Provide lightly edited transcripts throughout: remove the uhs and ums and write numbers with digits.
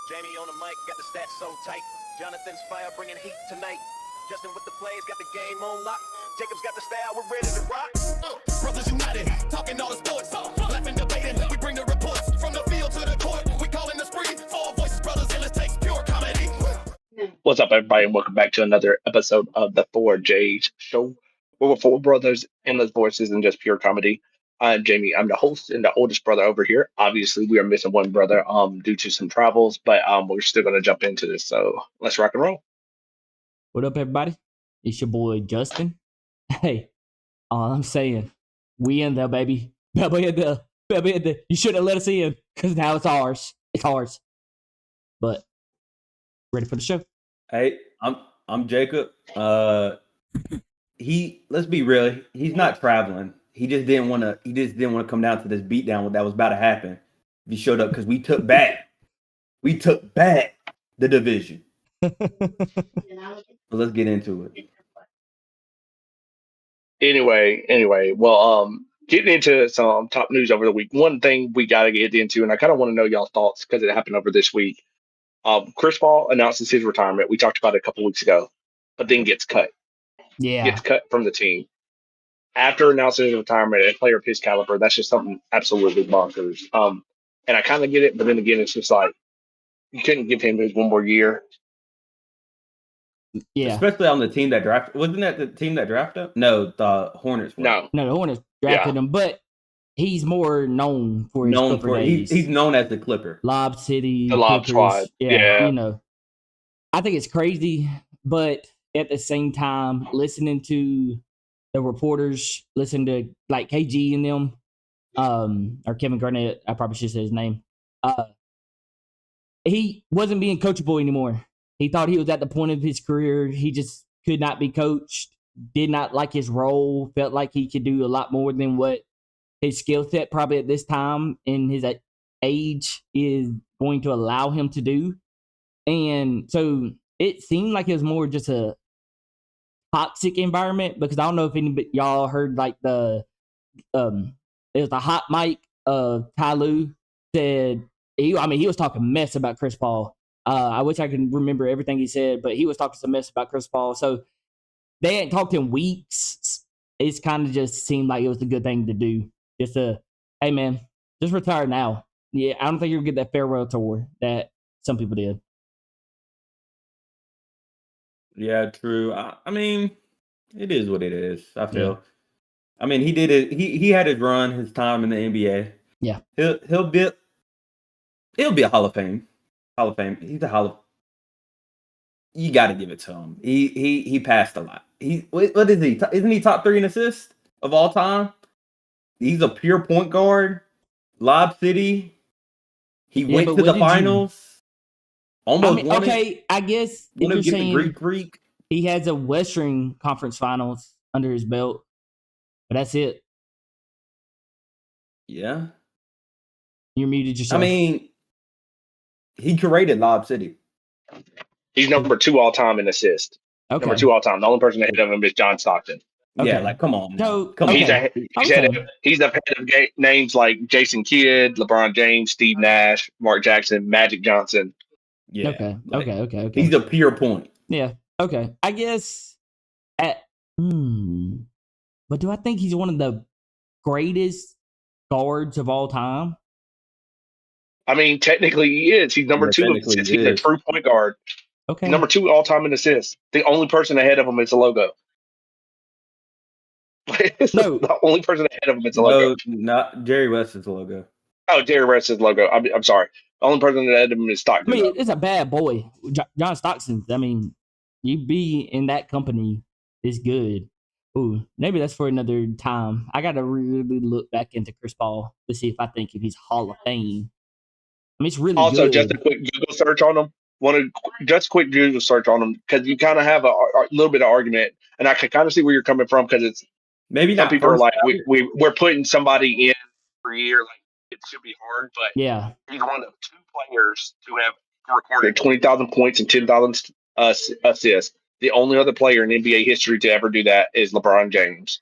Jamie on the mic, got the stats so tight. Jonathan's fire bringing heat tonight. Justin with the plays, got the game on lock. Jacob's got the style, we're ready to rock. Brothers united, talking all the sports, laughing, debating. We bring the reports from the field to the court. We calling the spree, four voices, brothers, and let's take pure comedy. What's up, everybody, and welcome back to another episode of the 4J's Show, where we're four brothers, endless voices, and just pure comedy. I'm Jamie. I'm the host and the oldest brother over here. Obviously, we are missing one brother due to some travels, but we're still going to jump into this. So let's rock and roll. What up, everybody? It's your boy Justin. Hey, all I'm saying, we in there, baby. Baby in there. Baby in there. You shouldn't have let us in because now it's ours. It's ours. But ready for the show? Hey, I'm Jacob. Let's be real. He's not traveling. He just didn't want to. He just didn't want to come down to this beatdown that was about to happen. He showed up because we took back the division. So let's get into it. Anyway, well, getting into some top news over the week. One thing we got to get into, and I kind of want to know y'all's thoughts because it happened over this week. Chris Paul announces his retirement. We talked about it a couple weeks ago, but then gets cut. Yeah. Gets cut from the team. After announcing his retirement, a player of his caliber, that's just something absolutely bonkers. And I kind of get it, but then again, it's just like you couldn't give him his one more year. Yeah. Especially on the team that drafted. Wasn't that the team that drafted him? No, the Hornets. No, the Hornets drafted him, but he's more known for his Clipper days. He's known as the Clipper. Lob City. The Lob Squad. Yeah. You know, I think it's crazy, but at the same time, listening to the reporters, listen to like KG and them, or Kevin Garnett, I probably should say his name. He wasn't being coachable anymore. He thought he was at the point of his career. He just could not be coached, did not like his role, felt like he could do a lot more than what his skill set probably at this time in his age is going to allow him to do. And so it seemed like it was more just a toxic environment, because I don't know if any y'all heard like it was the hot mic of Ty Lue said he was talking mess about Chris Paul. I wish I could remember everything he said, but he was talking some mess about Chris Paul. So they hadn't talked in weeks. It's kind of just seemed like it was a good thing to do. Just hey man, just retire now. Yeah, I don't think you'll get that farewell tour that some people did. Yeah, true. I mean, it is what it is. I feel. Yeah. I mean, he did it. He had his run, his time in the NBA. Yeah, he'll be a Hall of Fame. Hall of Fame. He's a Hall of. You got to give it to him. He passed a lot. What is he? Isn't he top 3 in assists of all time? He's a pure point guard. Lob City. He went to the finals. Almost won it. I guess if you're saying the Greek, he has a Western Conference Finals under his belt, but that's it. Yeah. You're muted yourself. I mean, he created Lob City. He's number 2 all time in assists. Okay. Number 2 all time. The only person ahead of him is John Stockton. Okay. Yeah, like come on. So, come on. He's the head of names like Jason Kidd, LeBron James, Steve Nash, Mark Jackson, Magic Johnson. Yeah. Okay. He's a pure point. Yeah. Okay. I guess but do I think he's one of the greatest guards of all time? I mean, technically he is. He's number 2 in assists. He's a true point guard. Okay. He's number 2 all time in assists. The only person ahead of him is the logo. No. The only person ahead of him is the logo. Not Jerry West is the logo. Oh, Jerry West's logo. I'm sorry. The only person ahead of him is Stockton. I mean, it's a bad boy. John Stockton, I mean, you be in that company is good. Ooh, maybe that's for another time. I got to really look back into Chris Paul to see if I think if he's Hall of Fame. I mean, it's really also, good. just a quick Google search on him. Just a quick Google search on him, because you kind of have a little bit of argument, and I can kind of see where you're coming from, because it's maybe some people are like we're putting somebody in per year, like it should be hard, but yeah, he's one of 2 players to have recorded 20,000 points and 10,000 assists. The only other player in NBA history to ever do that is LeBron James.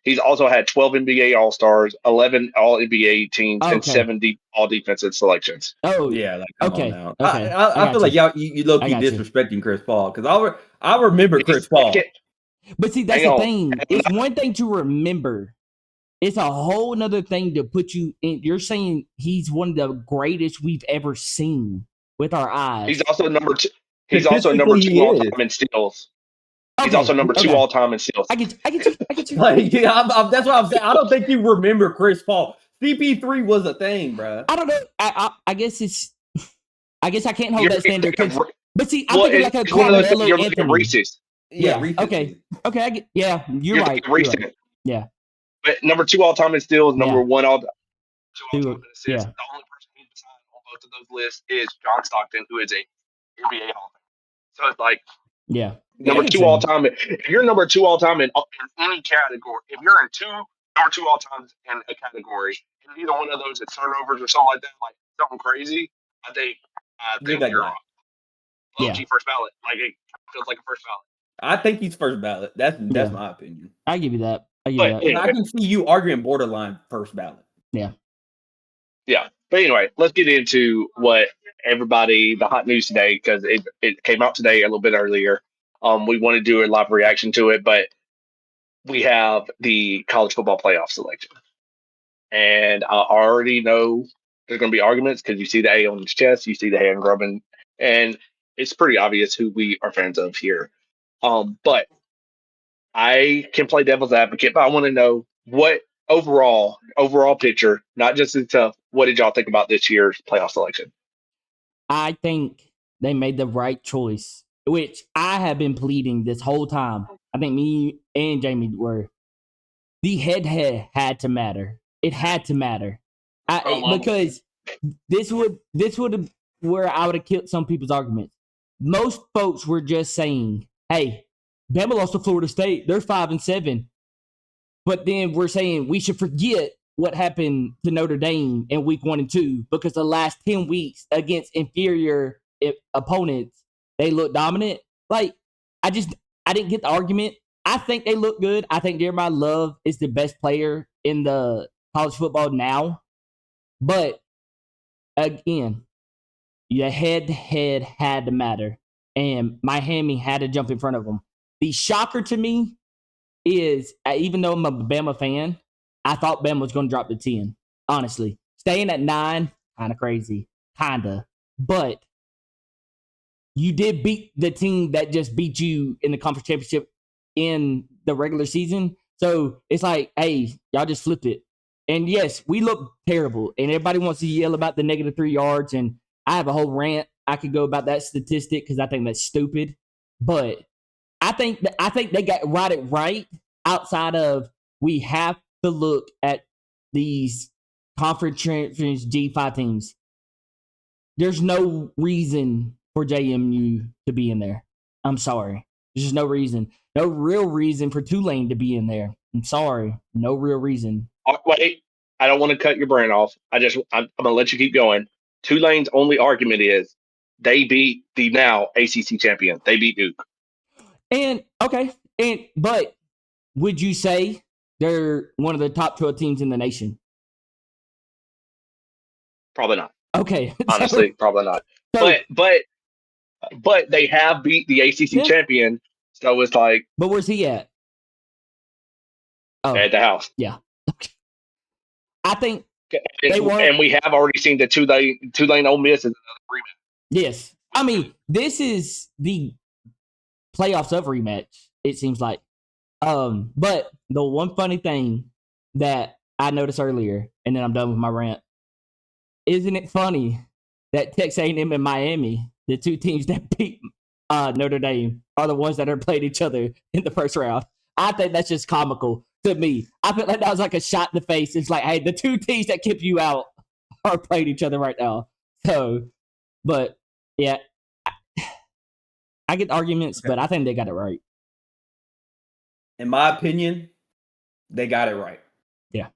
He's also had 12 NBA All Stars, 11 All NBA teams, and Okay. 70 All Defensive selections. Oh, Yeah, like come on okay. now. Okay. I feel like you low I key got you. disrespecting Chris Paul because I remember He's Chris Paul. second. But see, that's Hang the on. thing. It's one thing to remember. It's a whole nother thing to put you in. You're saying he's one of the greatest we've ever seen with our eyes. He's also number two. He's also number Statistically, two he all is. time in steals. He's Okay, also number two okay. all time in steals. I get you. Like, yeah, that's what I'm saying. I don't think you remember Chris Paul. CP3 was a thing, bro. I don't know. I guess it's. I guess I can't hold You're that standard. thinking of- But see, I'm Well, thinking like a it's one of those things. Carmelo You're looking at Anthony. Reese's. Yeah. recency. Okay. I get. Yeah. You're right. Thinking Reese's. You're right. Yeah. But number two all time in steals, number Yeah. one all time in assists. Yeah. The only person who's beside on both of those lists is John Stockton, who is a NBA Hall of Famer. So it's like Yeah. number two all time. If you're number two all time in any category, if you're in number two all times in a category, and either one of those is turnovers or something like that, like something crazy, I think Give that you're guy. low key first ballot. Like it feels like a first ballot. I think he's first ballot. That's my opinion. I give you that. And I can see you arguing borderline first ballot. Yeah. Yeah. But anyway, let's get into what everybody, the hot news today, because it came out today a little bit earlier. We want to do a live reaction to it, but we have the college football playoff selection. And I already know there's going to be arguments because you see the A on his chest, you see the hand grubbing, and it's pretty obvious who we are fans of here. But I can play devil's advocate, but I want to know what overall picture, not just itself. What did y'all think about this year's playoff selection? I think they made the right choice, which I have been pleading this whole time. I think me and Jamie were. The head had to matter. It had to matter. Because this would have where I would have killed some people's arguments. Most folks were just saying, "Hey, Bama lost to Florida State. They're 5-7." But then we're saying we should forget what happened to Notre Dame in week 1 and 2 because the last 10 weeks against inferior opponents, they look dominant. Like, I didn't get the argument. I think they look good. I think Jeremiah Love is the best player in the college football now. But again, your head had to matter. And Miami had to jump in front of them. The shocker to me is, even though I'm a Bama fan, I thought Bama was going to drop to 10. Honestly, staying at 9, kind of crazy, kinda. But you did beat the team that just beat you in the conference championship in the regular season. So it's like, hey, y'all just flipped it. And yes, we look terrible, and everybody wants to yell about the -3 yards. And I have a whole rant I could go about that statistic because I think that's stupid. But I think they got it right. Outside of we have to look at these conference G5 teams. There's no reason for JMU to be in there. I'm sorry. There's just no reason. No real reason for Tulane to be in there. I'm sorry. No real reason. Wait, I don't want to cut your brain off. I'm going to let you keep going. Tulane's only argument is they beat the now ACC champion. They beat Duke. But would you say they're one of the top 12 teams in the nation? Probably not. Okay. Honestly, probably not. But they have beat the ACC champion, so it's like. But where's he at? At the house. Yeah. I think and we have already seen the Tulane Ole Miss is another rematch. Yes. I mean, this is the playoffs of rematch, it seems like. But the one funny thing that I noticed earlier, and then I'm done with my rant, isn't it funny that Texas A&M and Miami, the two teams that beat Notre Dame, are the ones that are played each other in the first round? I think that's just comical to me. I feel like that was like a shot in the face. It's like, hey, the two teams that keep you out are playing each other right now. So, but yeah, I get arguments, but I think they got it right. In my opinion, they got it right. Yeah.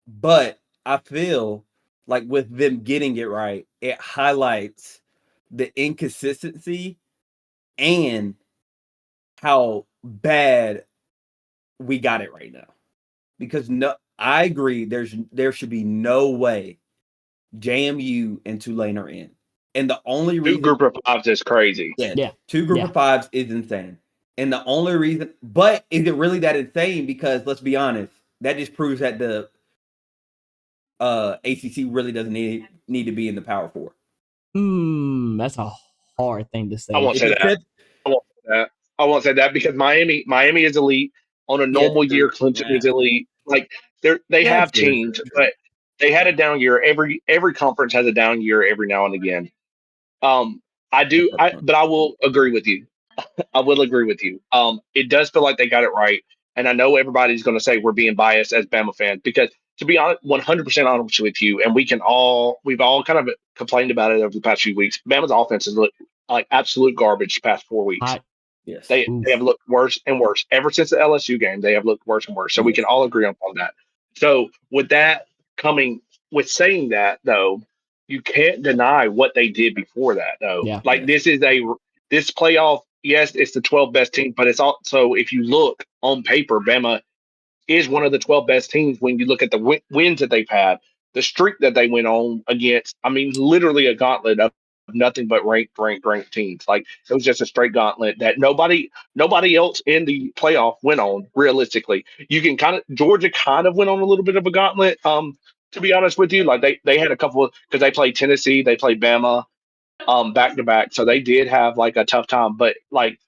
But I feel like with them getting it right, it highlights the inconsistency and how bad we got it right now. because I agree. There should be no way JMU and Tulane are in, and the only Two reason group of fives is crazy. yes, Yeah. 2 group Yeah. of fives is insane, and the only reason, but is it really that insane? Because let's be honest, that just proves that the ACC really doesn't need to be in the Power Four. That's a hard thing to say. I won't If say it that. said, I won't say that. I won't say that because Miami is elite. On a normal year, Clemson is elite. Like they Yeah, have true, teams, true. but they had a down year. Every conference has a down year every now and again. But I will agree with you. I will agree with you. It does feel like they got it right, and I know everybody's going to say we're being biased as Bama fans because, to be honest, 100% honest with you, and we've all kind of complained about it over the past few weeks. Bama's offense has looked like absolute garbage the past 4 weeks. Yes. They have looked worse and worse ever since the LSU game. They have looked worse and worse. So we can all agree on that. So with that saying that though, you can't deny what they did before that though. Yeah. Like this playoff. Yes, it's the 12 best team, but it's also if you look on paper, Bama is one of the 12 best teams when you look at the wins that they've had, the streak that they went on against. I mean, literally a gauntlet of nothing but ranked teams. Like it was just a straight gauntlet that nobody else in the playoff went on. Realistically, you can Georgia kind of went on a little bit of a gauntlet. To be honest with you, like they had a couple because they played Tennessee, they played Bama, back to back, so they did have like a tough time. But like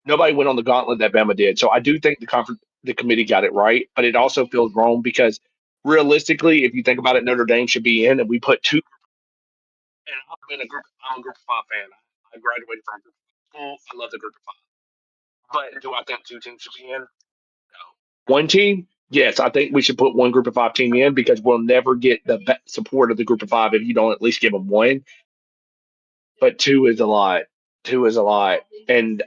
nobody went on the gauntlet that Bama did. So I do think the committee got it right, but it also feels wrong because realistically, if you think about it, Notre Dame should be in, and we put two. And I'm a group of five fan. I graduated from a group of school. I love the group of five. But do I think two teams should be in? No. One team? Yes, I think we should put one group of five team in because we'll never get the support of the group of five if you don't at least give them one. But two is a lot. Two is a lot. And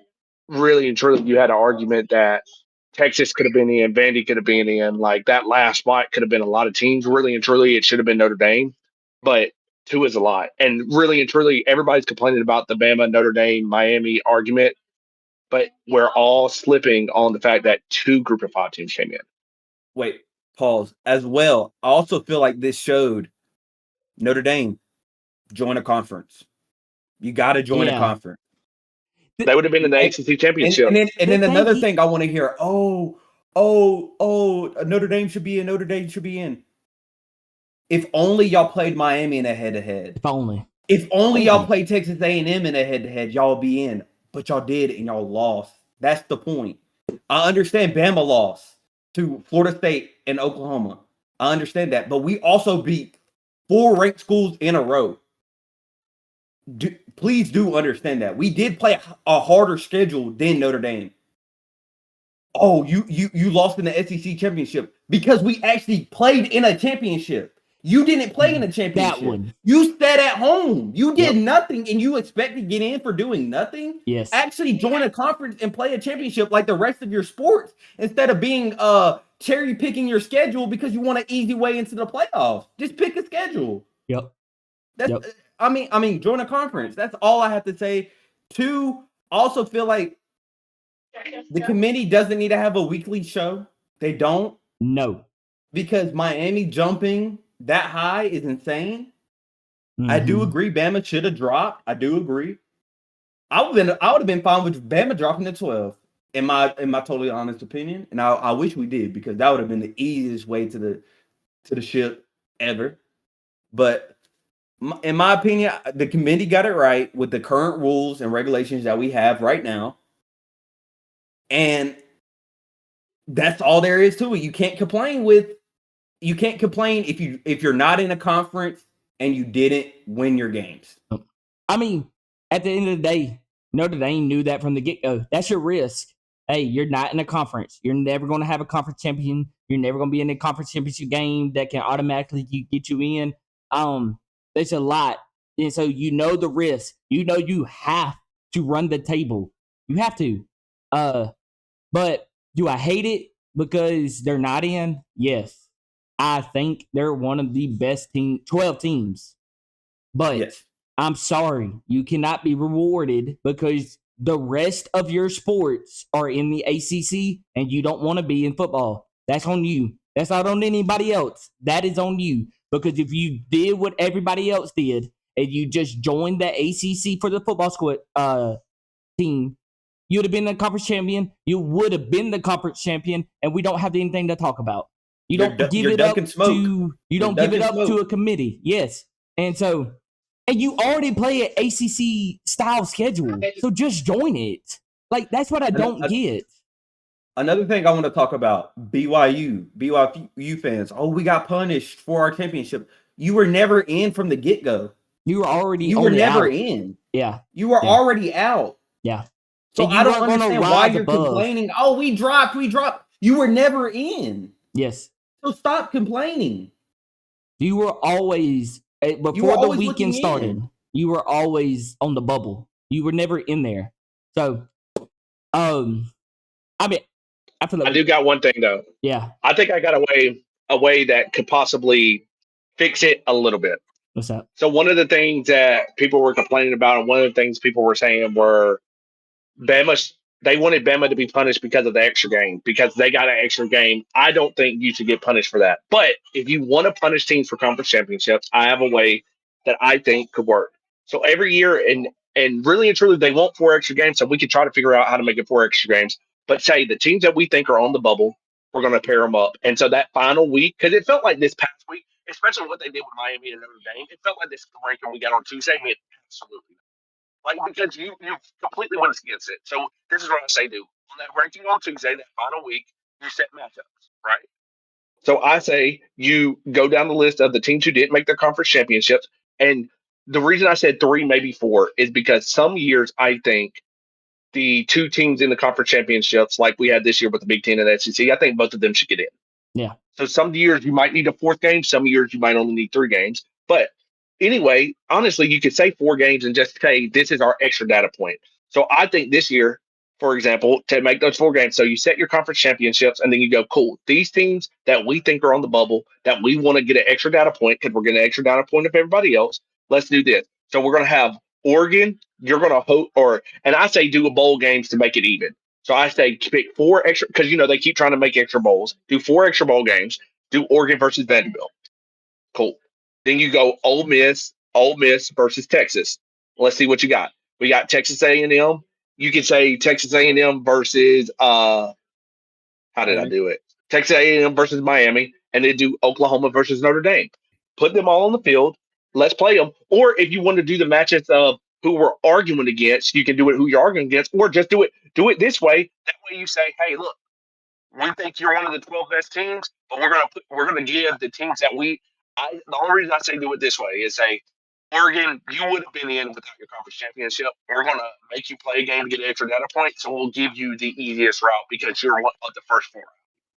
really and truly, you had an argument that Texas could have been in, Vandy could have been in. Like that last spot could have been a lot of teams. Really and truly, it should have been Notre Dame. But two is a lot. And really and truly, everybody's complaining about the Bama, Notre Dame, Miami argument. But we're all slipping on the fact that two group of five teams came in. Wait, pause. As well, I also feel like this showed Notre Dame join a conference. You got to join a conference. They would have been in the ACC championship. And then another thing I want to hear. Notre Dame should be in. Notre Dame should be in. If only y'all played Miami in a head-to-head. If only y'all played Texas A&M in a head-to-head, y'all would be in. But y'all did, and y'all lost. That's the point. I understand Bama lost to Florida State and Oklahoma. I understand that. But we also beat 4 ranked schools in a row. Please do understand that. We did play a harder schedule than Notre Dame. Oh, you lost in the SEC championship because we actually played in a championship. You didn't play in a championship. That one. You stayed at home. You did nothing, and you expect to get in for doing nothing? Yes. Actually join a conference and play a championship like the rest of your sports instead of being cherry picking your schedule because you want an easy way into the playoffs. Just pick a schedule. Yep. I mean, join a conference. That's all I have to say. 2, also feel like the committee doesn't need to have a weekly show. They don't. No. Because Miami jumping that high is insane. I do agree Bama should have dropped. I do agree. I would have been fine with Bama dropping to 12, in my totally honest opinion. And I wish we did because that would have been the easiest way to the ship ever. But in my opinion, the committee got it right with the current rules and regulations that we have right now. And that's all there is to it. You can't complain if you're not in a conference and you didn't win your games. I mean, at the end of the day, Notre Dame knew that from the get-go. That's your risk. Hey, you're not in a conference. You're never going to have a conference champion. You're never going to be in a conference championship game that can automatically get you in. There's a lot. And so you know the risk. You know you have to run the table. You have to. But do I hate it because they're not in? Yes. I think they're one of the best 12 teams. But I'm sorry, you cannot be rewarded because the rest of your sports are in the ACC and you don't want to be in football. That's on you. That's not on anybody else. That is on you. Because if you did what everybody else did and you just joined the ACC for the football squad team, you'd have been the conference champion. You would have been the conference champion, and we don't have anything to talk about. You don't give You're it up dunking smoke. to You're dunking smoke. a committee. Yes. And you already play an ACC style schedule. So just join it. Like, that's what I don't get. Another thing I want to talk about, BYU fans. Oh, we got punished for our championship. You were never in from the get-go. You were never out. in. Yeah. You were already out. Yeah. So I don't understand why you're complaining. Oh, we dropped. You were never in. Yes. So stop complaining. You were always, before the weekend started, you were always on the bubble. You were never in there. So, I mean, I feel like I do got one thing though. Yeah. I think I got a way that could possibly fix it a little bit. What's that? So one of the things that people were complaining about, and one of the things people were saying were they wanted Bama to be punished because of the extra game, because they got an extra game. I don't think you should get punished for that. But if you want to punish teams for conference championships, I have a way that I think could work. So every year, and really and truly, they want 4 extra games, so we could try to figure out how to make it 4 extra games. But say the teams that we think are on the bubble, we're going to pair them up. And so that final week, because it felt like this past week, especially what they did with Miami and Notre Dame, it felt like this ranking we got on Tuesday meant absolutely because you completely went against it. So this is what I say do. On that ranking on Tuesday, that final week, you set matchups, right? So I say you go down the list of the teams who didn't make their conference championships. And the reason I said 3, maybe 4, is because some years I think the 2 teams in the conference championships, like we had this year with the Big Ten and the SEC, I think both of them should get in. Yeah. So some years you might need a 4th game. Some years you might only need 3 games. But anyway, honestly, you could say 4 games and just say this is our extra data point. So I think this year, for example, to make those 4 games, so you set your conference championships and then you go, cool, these teams that we think are on the bubble, that we want to get an extra data point because we're getting an extra data point of everybody else, let's do this. So we're going to have Oregon, you're going to hope, and I say do a bowl games to make it even. So I say pick 4 extra, because they keep trying to make extra bowls. Do 4 extra bowl games. Do Oregon versus Vanderbilt. Cool. Then you go Ole Miss versus Texas. Let's see what you got. We got Texas A&M. You could say Texas A&M versus how did I do it? Texas A&M versus Miami, and then do Oklahoma versus Notre Dame. Put them all on the field. Let's play them. Or if you want to do the matches of who we're arguing against, you can do it who you're arguing against, or just do it this way. That way you say, hey, look, we think you're one of the 12 best teams, but we're gonna give the teams that the only reason I say do it this way is say, Oregon, you would have been in without your conference championship. We're gonna make you play a game to get an extra data point, so we'll give you the easiest route because you're one of the first 4,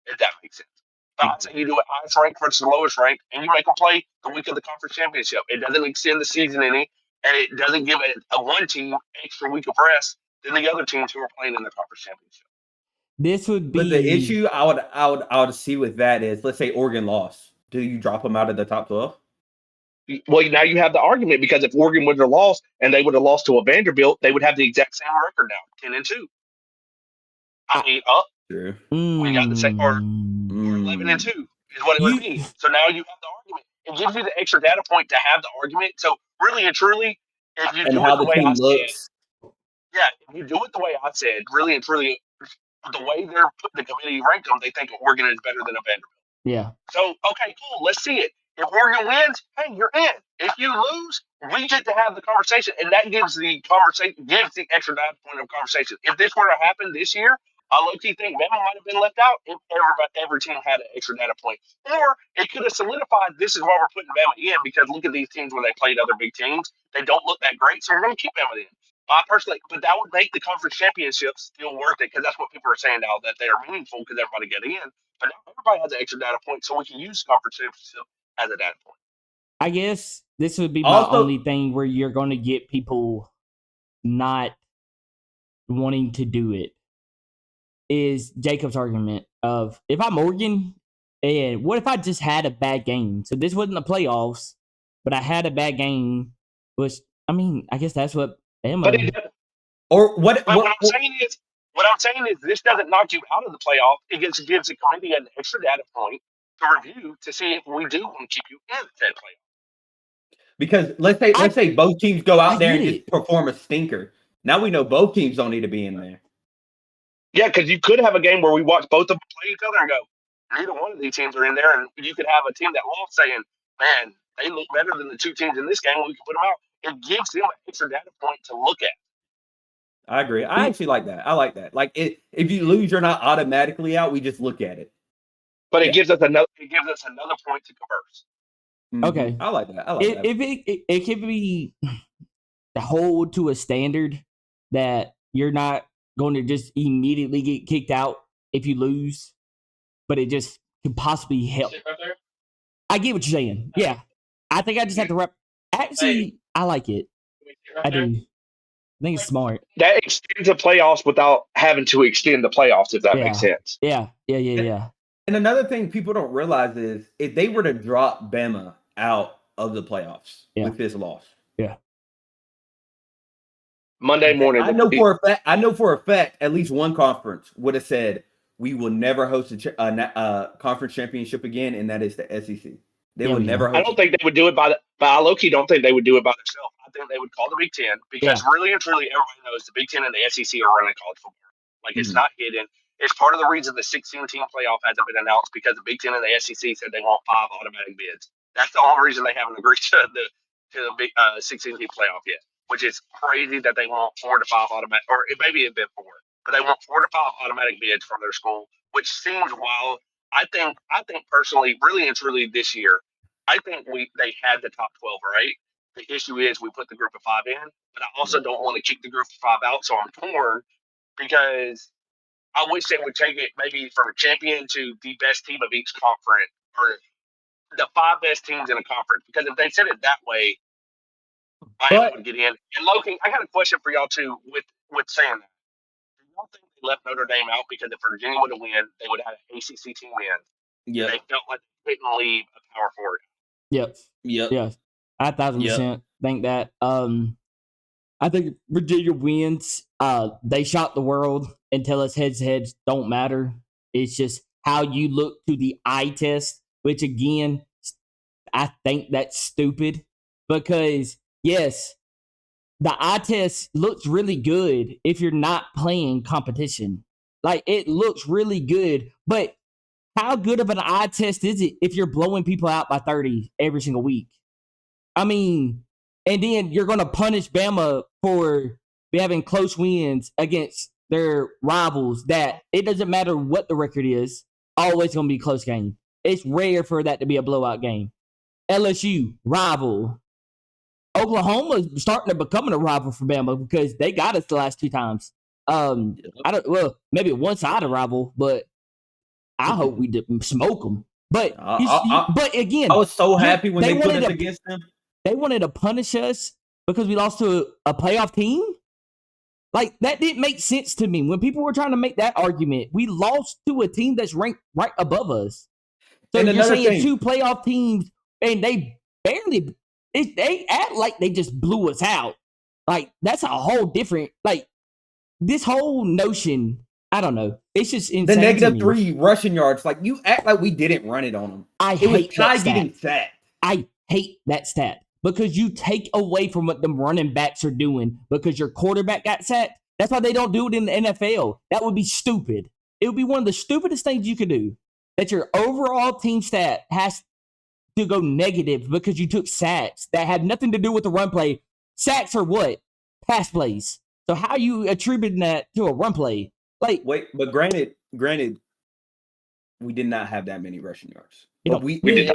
if that makes sense. But I'd say you do it highest rank versus the lowest rank, and you make them play the week of the conference championship. It doesn't extend the season any, and it doesn't give a one team extra week of rest than the other teams who are playing in the conference championship. This would be. But the issue I would see with that is, let's say Oregon lost. Do you drop them out of the top 12? Well, now you have the argument, because if Oregon would have lost and they would have lost to a Vanderbilt, they would have the exact same record now, 10-2. I mean, True. We got the same, or 11-2 is what it would be. So now you have the argument. It gives you the extra data point to have the argument. So really and truly, if you do it the way I said, if you do it the way I said, really and truly, the way they're putting the committee rank them, they think Oregon is better than a Vanderbilt. Yeah. So, okay, cool. Let's see it. If Oregon wins, hey, you're in. If you lose, we get to have the conversation, and that gives the extra data point of conversation. If this were to happen this year, I low-key think Bama might have been left out if every team had an extra data point. Or it could have solidified this is why we're putting Bama in, because look at these teams when they played other big teams. They don't look that great, so we're going to keep Bama in. But that would make the conference championships still worth it, because that's what people are saying now, that they are meaningful because everybody get in. But now everybody has an extra data point, so we can use conference championship as a data point. I guess this would be my only thing where you're going to get people not wanting to do it, is Jacob's argument of, if I'm Oregon, and what if I just had a bad game? So this wasn't the playoffs, but I had a bad game. I guess that's what Bama. What I'm saying is, this doesn't knock you out of the playoff. It gives the committee an extra data point review to see if we do want to keep you in the playoff. Because let's say both teams go out there and just perform a stinker. Now we know both teams don't need to be in there. Yeah, because you could have a game where we watch both of them play each other and go, neither one of these teams are in there, and you could have a team that lost saying, man, they look better than the two teams in this game. We can put them out. It gives them an extra data point to look at. I agree. I actually like that. I like that. Like if you lose, you're not automatically out. We just look at it. But it gives us another point to converse. Mm-hmm. Okay. I like that. I like that. If it could be hold to a standard that you're not going to just immediately get kicked out if you lose, but it just could possibly help. I get what you're saying. Yeah. I think I just have to wrap. Actually, I like it. I do. I think it's smart. That extends the playoffs without having to extend the playoffs, if that makes sense. Yeah. And another thing people don't realize is if they were to drop Bama out of the playoffs with this loss. Yeah. Monday morning. I know for a fact at least one conference would have said we will never host a conference championship again, and that is the SEC. They will never host. I don't think they would do it but I low-key don't think they would do it by themselves. I think they would call the Big Ten because really and truly everybody knows the Big Ten and the SEC are running college football. Like it's not hidden. It's part of the reason the 16-team playoff hasn't been announced because the Big Ten and the SEC said they want 5 automatic bids. That's the only reason they haven't agreed to the big 16-team playoff yet, which is crazy that they want 4 to 5 automatic, or it maybe it'd been 4, but they want 4 to 5 automatic bids from their school, which seems wild. I think personally, really and truly this year, I think they had the top 12, right? The issue is we put the group of 5 in, but I also don't want to kick the group of 5 out, so I'm torn because I wish they would take it maybe from a champion to the best team of each conference, or the 5 best teams in a conference. Because if they said it that way, Miami would get in. And Loki, I got a question for y'all too. With saying that, do y'all think they left Notre Dame out because if Virginia would have won, they would have had an ACC team in? Yeah, they felt like they couldn't leave a Power Forward. Yep. Yeah, I 1,000% think that. I think Virginia wins. They shot the world and tell us heads don't matter. It's just how you look to the eye test, which again, I think that's stupid because yes, the eye test looks really good if you're not playing competition. Like it looks really good, but how good of an eye test is it if you're blowing people out by 30 every single week? I mean, and then you're going to punish Bama for having close wins against their rivals that it doesn't matter what the record is, always going to be a close game. It's rare for that to be a blowout game. LSU, rival. Oklahoma's starting to become a rival for Bama because they got us the last 2 times. Maybe a one-sided rival, but I hope we didn't smoke them. But but again, I was so happy when they put us against them. They wanted to punish us because we lost to a playoff team. Like that didn't make sense to me when people were trying to make that argument. We lost to a team that's ranked right above us. So and you're saying 2 playoff teams, and they barely they act like they just blew us out. Like that's a whole different this whole notion. I don't know. It's just insane. The negative 3 rushing yards. Like you act like we didn't run it on them. I hate that stat. I hate that stat because you take away from what the running backs are doing because your quarterback got sacked. That's why they don't do it in the NFL. That would be stupid. It would be one of the stupidest things you could do. That your overall team stat has to go negative because you took sacks that had nothing to do with the run play. Sacks are what? Pass plays. So how are you attributing that to a run play? But granted, we did not have that many rushing yards. It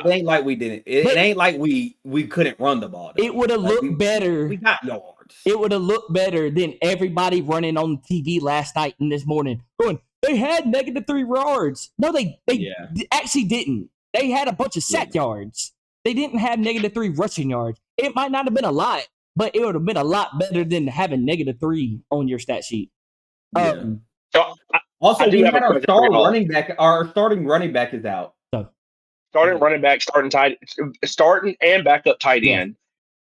ain't like we didn't. It ain't like we couldn't run the ball. It would have looked better. We got yards. It would have looked better than everybody running on TV last night and this morning going, they had negative 3 yards. No, they actually didn't. They had a bunch of sack yards. They didn't have negative 3 rushing yards. It might not have been a lot, but it would have been a lot better than having negative 3 on your stat sheet. Also, we had our starting running back is out. Starting running back, starting and backup tight end,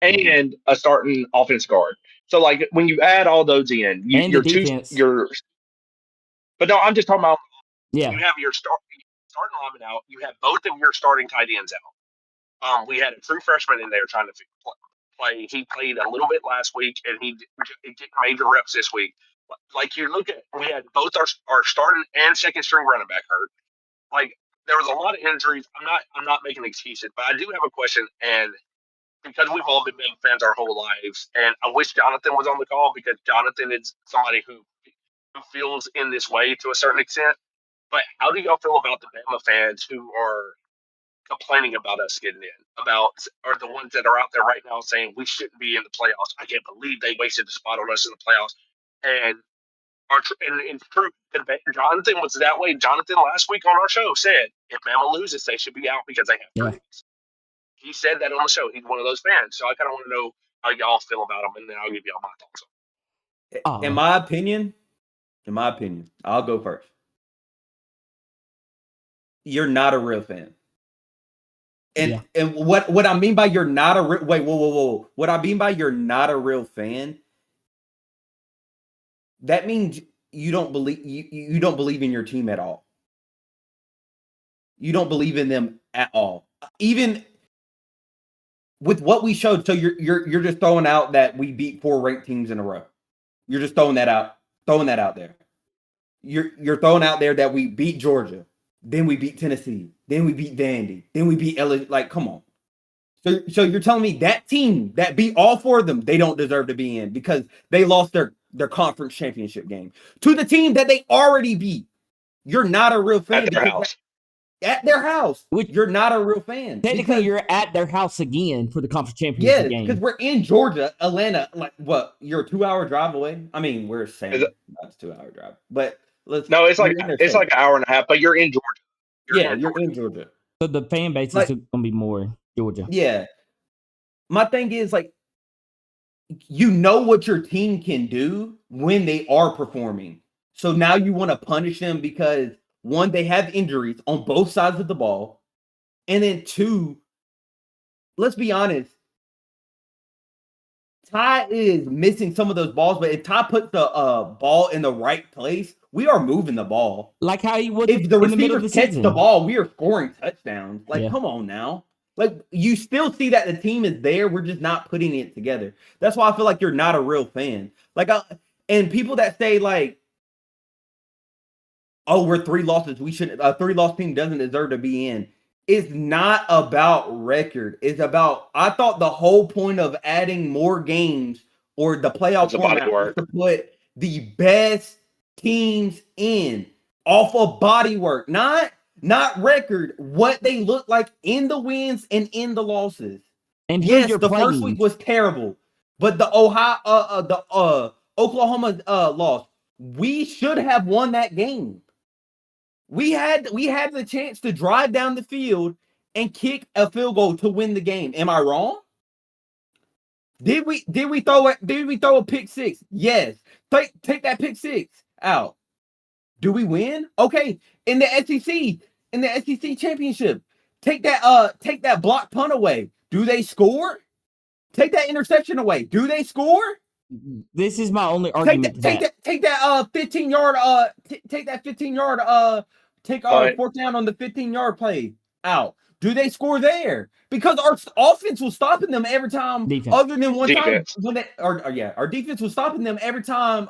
and a starting offense guard. So, like when you add all those in, but no, I'm just talking about. You have your starting lineman out. You had both of your starting tight ends out. We had a true freshman in there trying to play. He played a little bit last week, and he did major reps this week. Like you look at, we had both our starting and second string running back hurt. Like there was a lot of injuries. I'm not making excuses, but I do have a question, and because we've all been Bama fans our whole lives, and I wish Jonathan was on the call because Jonathan is somebody who feels in this way to a certain extent. But how do y'all feel about the Bama fans who are complaining about us getting in, or the ones that are out there right now saying we shouldn't be in the playoffs? I can't believe they wasted the spot on us in the playoffs. And it's true. Jonathan was that way. Jonathan last week on our show said if Bama loses, they should be out because they have Yeah. threes. He said that on the show. He's one of those fans. So I kind of want to know how y'all feel about him, and then I'll give y'all my thoughts on In my opinion, I'll go first. You're not a real fan. And what I mean by you're not a real whoa. What I mean by you're not a real fan, that means you don't believe you don't believe in your team at all. You don't believe in them at all. Even with what we showed, so you're just throwing out that we beat 4 ranked teams in a row. You're just throwing that out there. You're throwing out there that we beat Georgia, then we beat Tennessee, then we beat Vandy, then we beat LSU. Like, come on. So you're telling me that team that beat all 4 of them, they don't deserve to be in because they lost their conference championship game to the team that they already beat. You're not a real fan. at their house. At their house. You're not a real fan. Technically, you're at their house again for the conference championship game. Because we're in Georgia, Atlanta. Like, what? You're a 2-hour drive away? I mean, we're saying that's a 2-hour drive. But it's like an hour and a half, but you're in Georgia. You're in Georgia. So the fan base is going to be more Georgia. Yeah. My thing is, like, you know what your team can do when they are performing. So now you want to punish them because, 1, they have injuries on both sides of the ball. And then 2, let's be honest, Ty is missing some of those balls, but if Ty puts the ball in the right place, we are moving the ball. Like how he would if the in the middle of receivers the catch season. the ball, we are scoring touchdowns. Like, come on now. Like, you still see that the team is there. We're just not putting it together. That's why I feel like you're not a real fan. Like, and people that say, like, oh, we're 3 losses. We should a 3-loss team doesn't deserve to be in. It's not about record. It's about, I thought the whole point of adding more games or the playoff format was to put the best teams in off of body work, not record, what they look like in the wins and in the losses. And yes, the first week was terrible, but the Oklahoma loss, we should have won that game. We had the chance to drive down the field and kick a field goal to win the game. Am I wrong? Did we throw a pick 6? Yes. Take that pick 6 out. Do we win? Okay. In the SEC championship, take that block punt away. Do they score? Take that interception away. Do they score? This is my only argument. Take that 15-yard take our 4th down on the 15-yard play out. Do they score there? Because our offense was stopping them every time. Defense. Other than one time when our defense was stopping them every time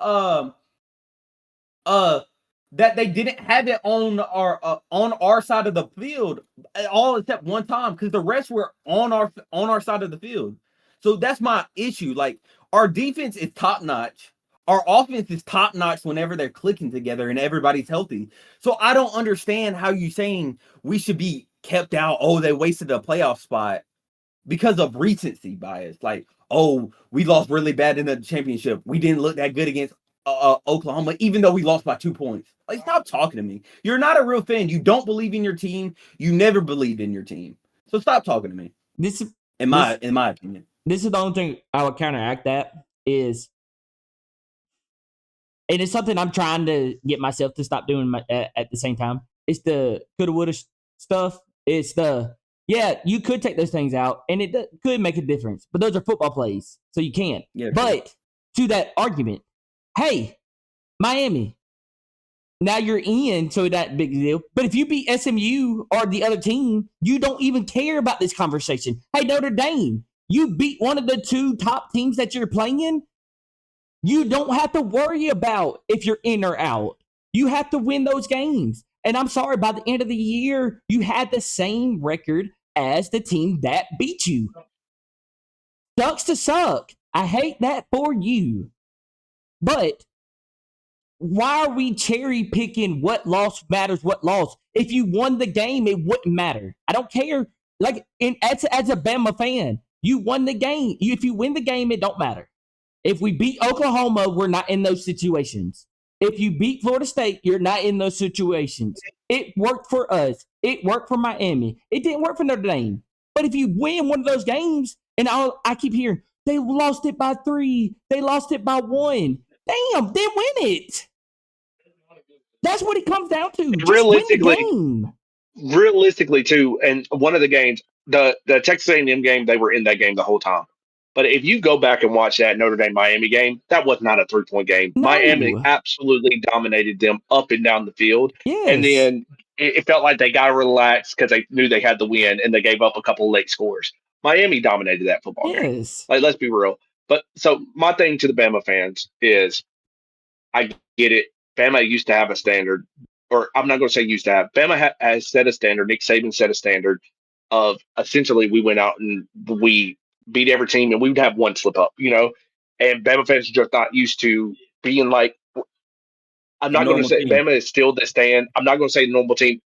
that they didn't have it on our side of the field, all except one time, because the rest were on our side of the field. So that's my issue. Like, our defense is top notch. Our offense is top notch whenever they're clicking together and everybody's healthy. So I don't understand how you saying we should be kept out. Oh, they wasted a playoff spot because of recency bias. Like, oh, we lost really bad in the championship. We didn't look that good against Oklahoma, even though we lost by 2 points. Like, stop talking to me. You're not a real fan. You don't believe in your team. You never believed in your team. So stop talking to me. In my opinion. This is the only thing I would counteract that is, and it's something I'm trying to get myself to stop doing at the same time. It's the coulda, woulda stuff. It's you could take those things out, and it could make a difference. But those are football plays, so you can't. Yeah, but to that argument, hey, Miami, Now you're in, so that big deal. But if you beat SMU or the other team, you don't even care about this conversation. Hey, Notre Dame, you beat one of the 2 top teams that you're playing. You don't have to worry about if you're in or out. You have to win those games. And I'm sorry, by the end of the year, you had the same record as the team that beat you. Sucks to suck. I hate that for you. But why are we cherry picking what loss matters, what loss? If you won the game, it wouldn't matter. I don't care. Like, as a Bama fan, you won the game. If you win the game, it don't matter. If we beat Oklahoma, we're not in those situations. If you beat Florida State, you're not in those situations. It worked for us. It worked for Miami. It didn't work for Notre Dame. But if you win one of those games, and I keep hearing, they lost it by 3. They lost it by 1. Damn, then win it. That's what it comes down to. Just win the game. Realistically, too, and one of the games, the Texas A&M game, they were in that game the whole time. But if you go back and watch that Notre Dame Miami game, that was not a 3-point game. No. Miami absolutely dominated them up and down the field. Yes. And then it felt like they got relaxed because they knew they had the win and they gave up a couple of late scores. Miami dominated that football game. Like, let's be real. But so my thing to the Bama fans is, I get it. Bama used to have a standard, or I'm not going to say used to have. Bama has set a standard. Nick Saban set a standard of essentially we went out and we beat every team and we would have one slip up, and Bama fans are just not used to being like, I'm not going to say Bama is still the stand. I'm not going to say the normal team.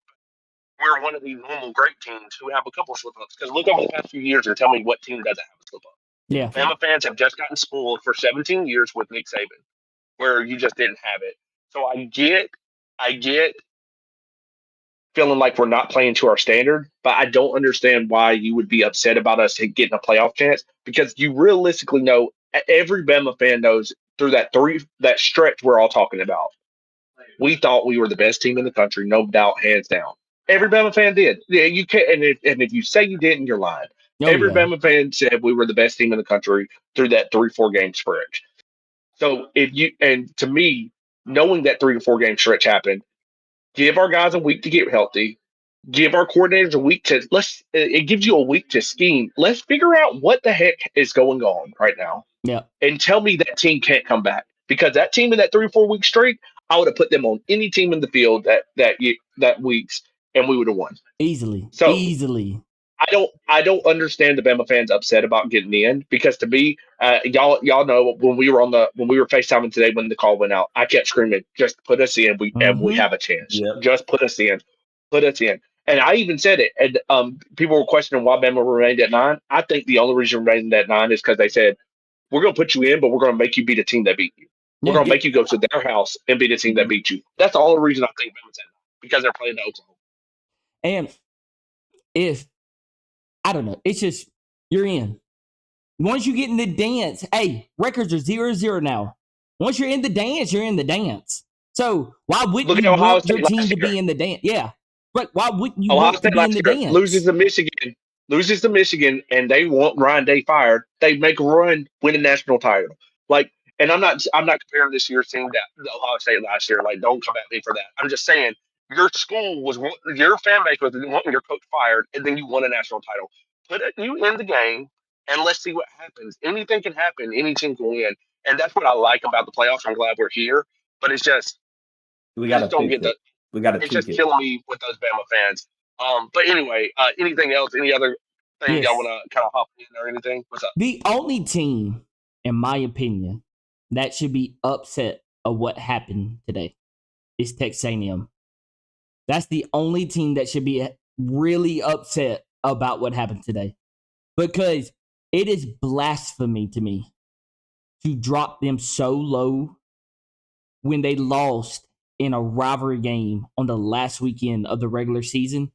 We're one of these normal great teams who have a couple slip ups, because look over the past few years and tell me what team doesn't have a slip up. Yeah. Bama fans have just gotten spoiled for 17 years with Nick Saban, where you just didn't have it. So I get feeling like we're not playing to our standard, but I don't understand why you would be upset about us getting a playoff chance, because you realistically know, every Bama fan knows through that stretch we're all talking about, we thought we were the best team in the country, no doubt, hands down. Every Bama fan did. Yeah, you can't, and if you say you didn't, you're lying. Every Bama fan said we were the best team in the country through that 3-4 game stretch. So to me, knowing that 3 to 4 game stretch happened, give our guys a week to get healthy. Give our coordinators a week it gives you a week to scheme. Let's figure out what the heck is going on right now. Yeah. And tell me that team can't come back, because that team in that 3 or 4 week streak, I would have put them on any team in the field that weeks, and we would have won easily. I don't understand the Bama fans upset about getting in, because to me, y'all know when we were FaceTiming today when the call went out, I kept screaming, just put us in, and we have a chance. Yep. Just put us in. And I even said it, and people were questioning why Bama remained at 9. I think the only reason remained at 9 is because they said, we're going to put you in, but we're going to make you beat a team that beat you. We're going to make you go to their house and beat a team that beat you. That's the only reason I think Bama's at 9, because they're playing Oklahoma. And I don't know, it's just, you're in. Once you get in the dance, hey, records are 0-0 now. Once you're in the dance, you're in the dance. So why wouldn't you want your team to be in the dance? Yeah. But why wouldn't you want to be in the dance? Loses to Michigan, and they want Ryan Day fired. They make a run, win a national title. Like, and I'm not comparing this year's team to the Ohio State last year. Like, don't come at me for that. I'm just saying, your fan base was wanting your coach fired, and then you won a national title. Put you in the game, and let's see what happens. Anything can happen. Any team can win, and that's what I like about the playoffs. I'm glad we're here, but it's just it's just killing me with those Bama fans. But anyway, anything else? Any other thing y'all want to kind of hop in or anything? What's up? The only team, in my opinion, that should be upset of what happened today is Texas A&M. That's the only team that should be really upset about what happened today, because it is blasphemy to me to drop them so low when they lost in a rivalry game on the last weekend of the regular season.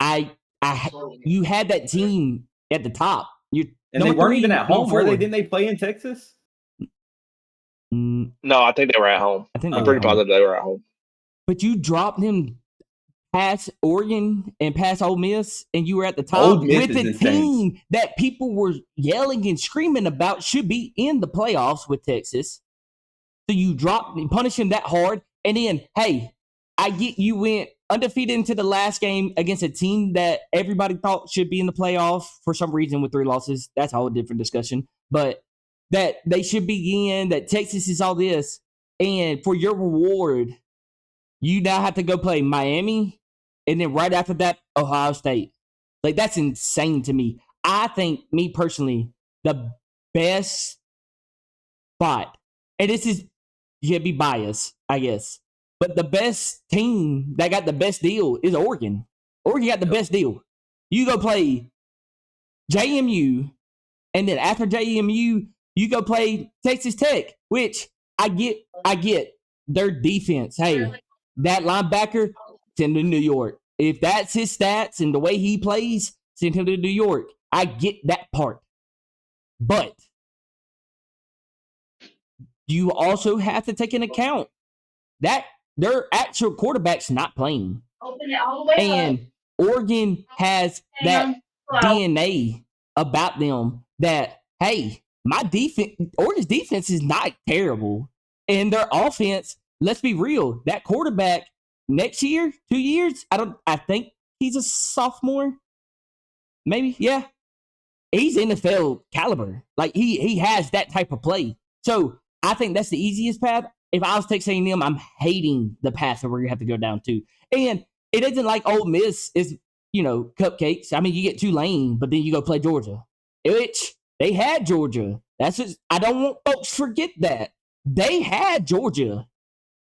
You had that team at the top. And they weren't even at home, were they? Didn't they play in Texas? No, I think they were at home. I'm pretty positive they were at home. But you dropped them past Oregon and past Ole Miss, and you were at the top with a team that people were yelling and screaming about should be in the playoffs with Texas. So you punish them that hard, And then, hey, I get you went undefeated into the last game against a team that everybody thought should be in the playoff for some reason with 3 losses. That's a whole different discussion. But that they should be in, that Texas is all this. And for your reward, you now have to go play Miami, and then right after that, Ohio State. Like, that's insane to me. I think, me personally, the best spot, and this is, you be biased, I guess, but the best team that got the best deal is Oregon. Oregon got the best deal. You go play JMU, and then after JMU, you go play Texas Tech, which I get their defense. Hey, that linebacker, send him to New York. If that's his stats and the way he plays, send him to New York. I get that part. But you also have to take into account that their actual quarterback's not playing. And Oregon has that DNA about them that, hey, my defense, Oregon's defense is not terrible. And their offense, let's be real, that quarterback next year, 2 years, I think he's a sophomore. Maybe, yeah. He's NFL caliber. Like, he has that type of play. So I think that's the easiest path. If I was Texas A&M, I'm hating the path that we're going to have to go down to. And it isn't like Ole Miss is, cupcakes. I mean, you get Tulane, but then you go play Georgia, which they had Georgia. That's just, I don't want folks to forget that. They had Georgia.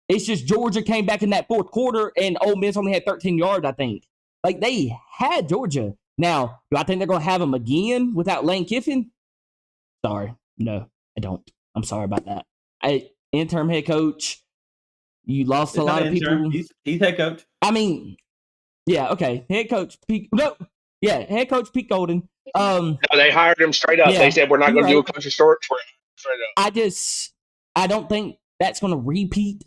It's just Georgia came back in that fourth quarter, and Ole Miss only had 13 yards, I think. Like, they had Georgia. Now, do I think they're going to have them again without Lane Kiffin? Sorry. No, I don't. I'm sorry about that. Interim head coach. You lost a lot of people. He's head coach. I mean, yeah, okay. Head coach Pete. No, yeah, head coach Pete Golden. No, they hired him straight up. Yeah, they said we're not going to do a coaching search for him. Straight up. I don't think that's going to repeat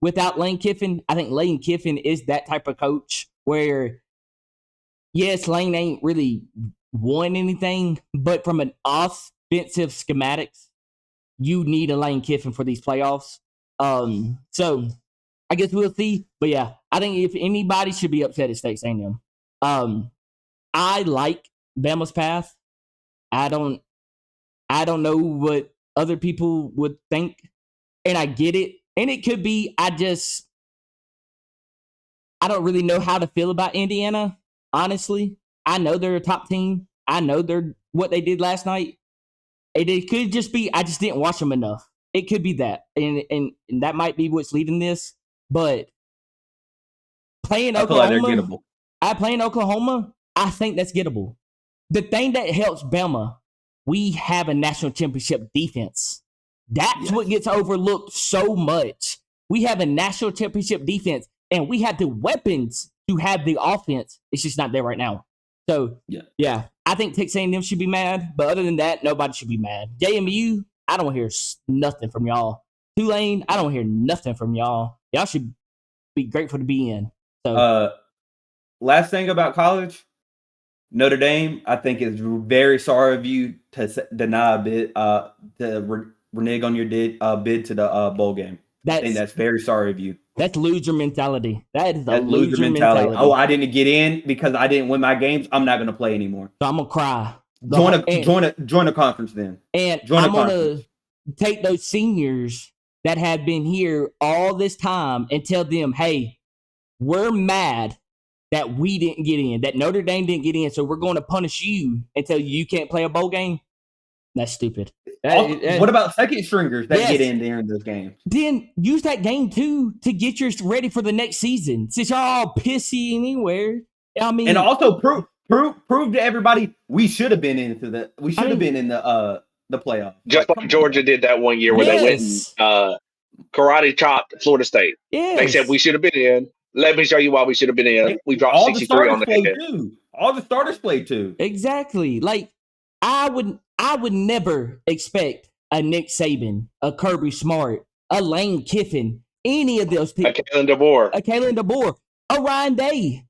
without Lane Kiffin. I think Lane Kiffin is that type of coach where, yes, Lane ain't really won anything, but from an offensive schematics, you need a Lane Kiffin for these playoffs. So I guess we'll see. But yeah, I think if anybody should be upset at Texas A&M, I like Bama's path. I don't know what other people would think, and I get it. And it could be I don't really know how to feel about Indiana. Honestly, I know they're a top team. I know they're what they did last night. And it could just be I just didn't watch them enough. It could be that, and that might be what's leading this. But playing Oklahoma, I think that's gettable. The thing that helps Bama, we have a national championship defense. That's what gets overlooked so much. We have a national championship defense, and we have the weapons to have the offense. It's just not there right now. So, yeah, I think Texas A&M should be mad. But other than that, nobody should be mad. JMU, I don't hear nothing from y'all. Tulane, I don't hear nothing from y'all. Y'all should be grateful to be in. So, last thing about college, Notre Dame, I think is very sorry of you to deny a bid, to renege on your bid to the bowl game. I think that's very sorry of you. That's loser mentality. That is a loser mentality. Oh, I didn't get in because I didn't win my games. I'm not going to play anymore. So I'm going to cry. Join a conference then. And I'm going to take those seniors that have been here all this time and tell them, hey, we're mad that we didn't get in, that Notre Dame didn't get in, so we're going to punish you and tell you can't play a bowl game. That's stupid. What about second stringers that get in during those games? Then use that game too to get yours ready for the next season. Since y'all all pissy anywhere, I mean, and also prove to everybody we should have been into the. We should have been in the playoff. Just like Georgia did that one year where they went and karate chopped Florida State. Yes. They said we should have been in. Let me show you why we should have been in. We dropped 63 on the head. All the starters played too. Exactly. Like I would never expect a Nick Saban, a Kirby Smart, a Lane Kiffin, any of those people. A Kalen DeBoer, a Ryan Day.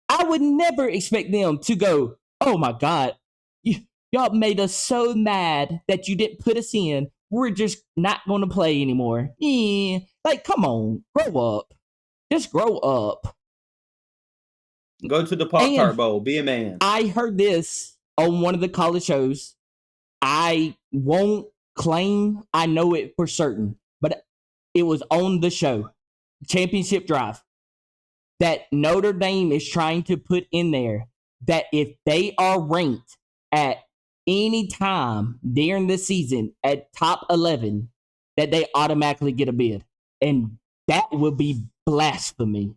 I would never expect them to go, oh my God, y'all made us so mad that you didn't put us in. we're just not going to play anymore. Like, come on, grow up. Just grow up. Go to the Pop-Tart Bowl. Be a man. I heard this on one of the college shows. I won't claim I know it for certain, but it was on the show, Championship Drive, that Notre Dame is trying to put in there that if they are ranked at any time during the season at top 11, that they automatically get a bid. And that would be blasphemy.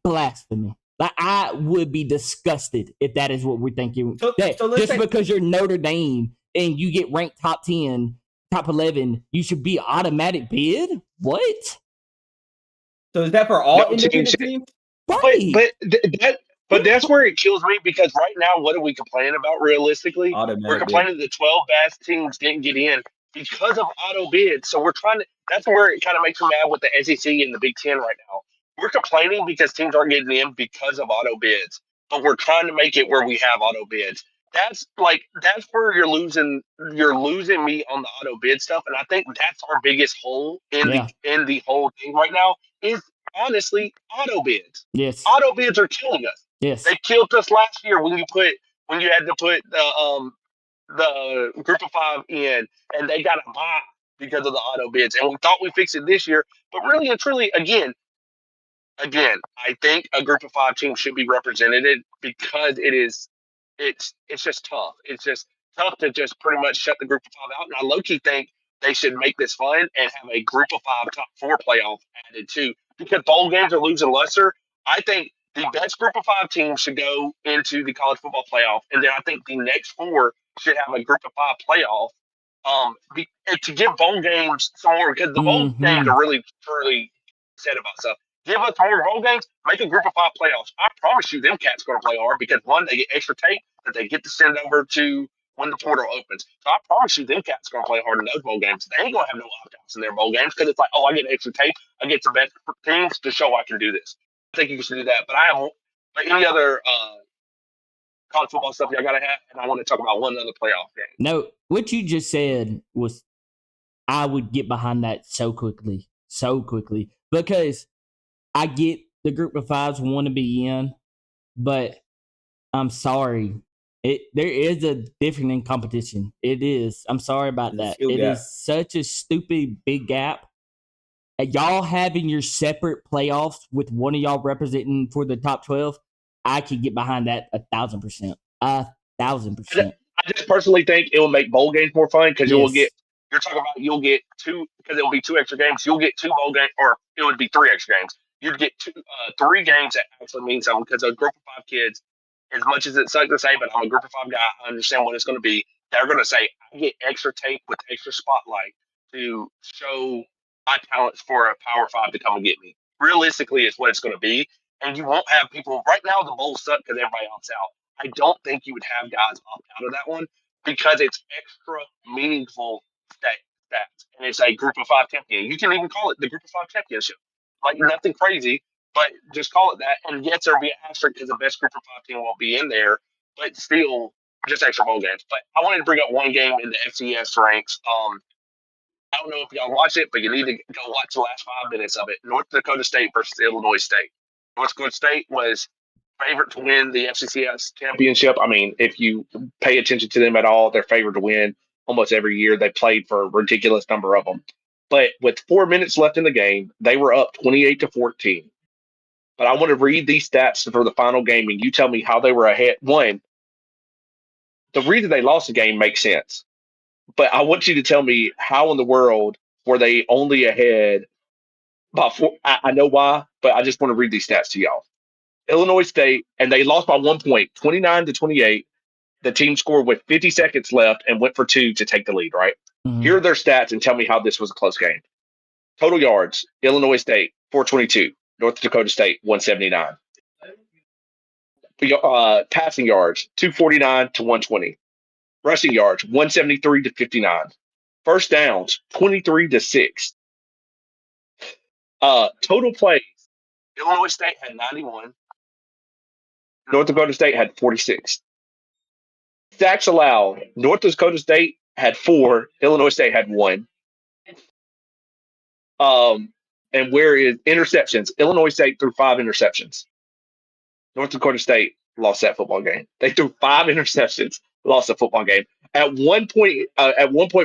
Blasphemy. Like, I would be disgusted if that is what we're thinking. So just because you're Notre Dame and you get ranked top 10, top 11, you should be automatic bid? What? So is that for all independent teams? Right. But that's where it kills me, because right now, what are we complaining about realistically? Automatic We're complaining that the 12 best teams didn't get in because of auto bids. So we're trying to, that's where it kind of makes me mad with the SEC and the Big Ten right now. We're complaining because teams aren't getting in because of auto bids, but we're trying to make it where we have auto bids. That's where you're losing me on the auto bid stuff. And I think that's our biggest hole in the whole thing right now is honestly auto bids. Yes. Auto bids are killing us. Yes. They killed us last year when you had to put the group of 5 in, and they got a buy because of the auto bids. And we thought we fixed it this year, but really and truly, again, I think a group of 5 team should be represented because it's just tough. It's just tough to just pretty much shut the group of 5 out. And I low-key think they should make this fun and have a group of 5 top 4 playoff added too, because bowl games are losing luster. I think the best group of 5 teams should go into the college football playoff, and then I think the next 4 should have a group of 5 playoff. To give bowl games some more, because the bowl games are really truly said about stuff. Give us more bowl games, make a group of 5 playoffs. I promise you, them cats going to play hard because one, they get extra tape that they get to send over to when the portal opens. So I promise you, them cats going to play hard in those bowl games. They ain't going to have no opt-outs in their bowl games because it's like, oh, I get extra tape, I get some best teams to show I can do this. I think you should do that. But any other college football stuff y'all got to have, and I want to talk about one other playoff game. No, what you just said was, I would get behind that so quickly, because I get the group of 5s want to be in, but I'm sorry. There is a difference in competition. It is. I'm sorry about that. It is such a stupid big gap. Y'all having your separate playoffs with one of y'all representing for the top 12, I could get behind that 1,000%. 1,000%. I just personally think it will make bowl games more fun because you'll get 2, because it will be 2 extra games. You'll get 2 bowl games, or it would be 3 extra games. You'd get 3 games that actually mean something, because a group of 5 kids, as much as it sucks to say, but I'm a group of 5 guy, I understand what it's going to be. They're going to say, I get extra tape with extra spotlight to show my talents for a Power 5 to come and get me. Realistically, is what it's going to be. And you won't have people, right now the bowl suck because everybody opts out. I don't think you would have guys opt out of that one because it's extra meaningful stats. And it's a group of 5 champion. You can even call it the group of 5 championship. Like, nothing crazy, but just call it that. And yes, there'll be an asterisk because the best group of 5 team won't be in there, but still just extra bowl games. But I wanted to bring up one game in the FCS ranks. I don't know if y'all watch it, but you need to go watch the last 5 minutes of it. North Dakota State versus Illinois State. North Dakota State was favorite to win the FCS championship. I mean, if you pay attention to them at all, they're favored to win almost every year. They played for a ridiculous number of them. But with 4 minutes left in the game, they were up 28-14. But I want to read these stats for the final game, and you tell me how they were ahead. One, the reason they lost the game makes sense. But I want you to tell me how in the world were they only ahead by 4. I know why, but I just want to read these stats to y'all. Illinois State, and they lost by 1 point, 29-28. The team scored with 50 seconds left and went for 2 to take the lead, right? Mm-hmm. Here are their stats, and tell me how this was a close game. Total yards, Illinois State, 422. North Dakota State, 179. Passing yards, 249-120. Rushing yards, 173-59. First downs, 23-6. Total plays, Illinois State had 91. North Dakota State had 46. Sacks allowed, North Dakota State had 4. Illinois State had 1. And where is interceptions? Illinois State threw 5 interceptions. North Dakota State lost that football game. They threw 5 interceptions, lost a football game. At one point,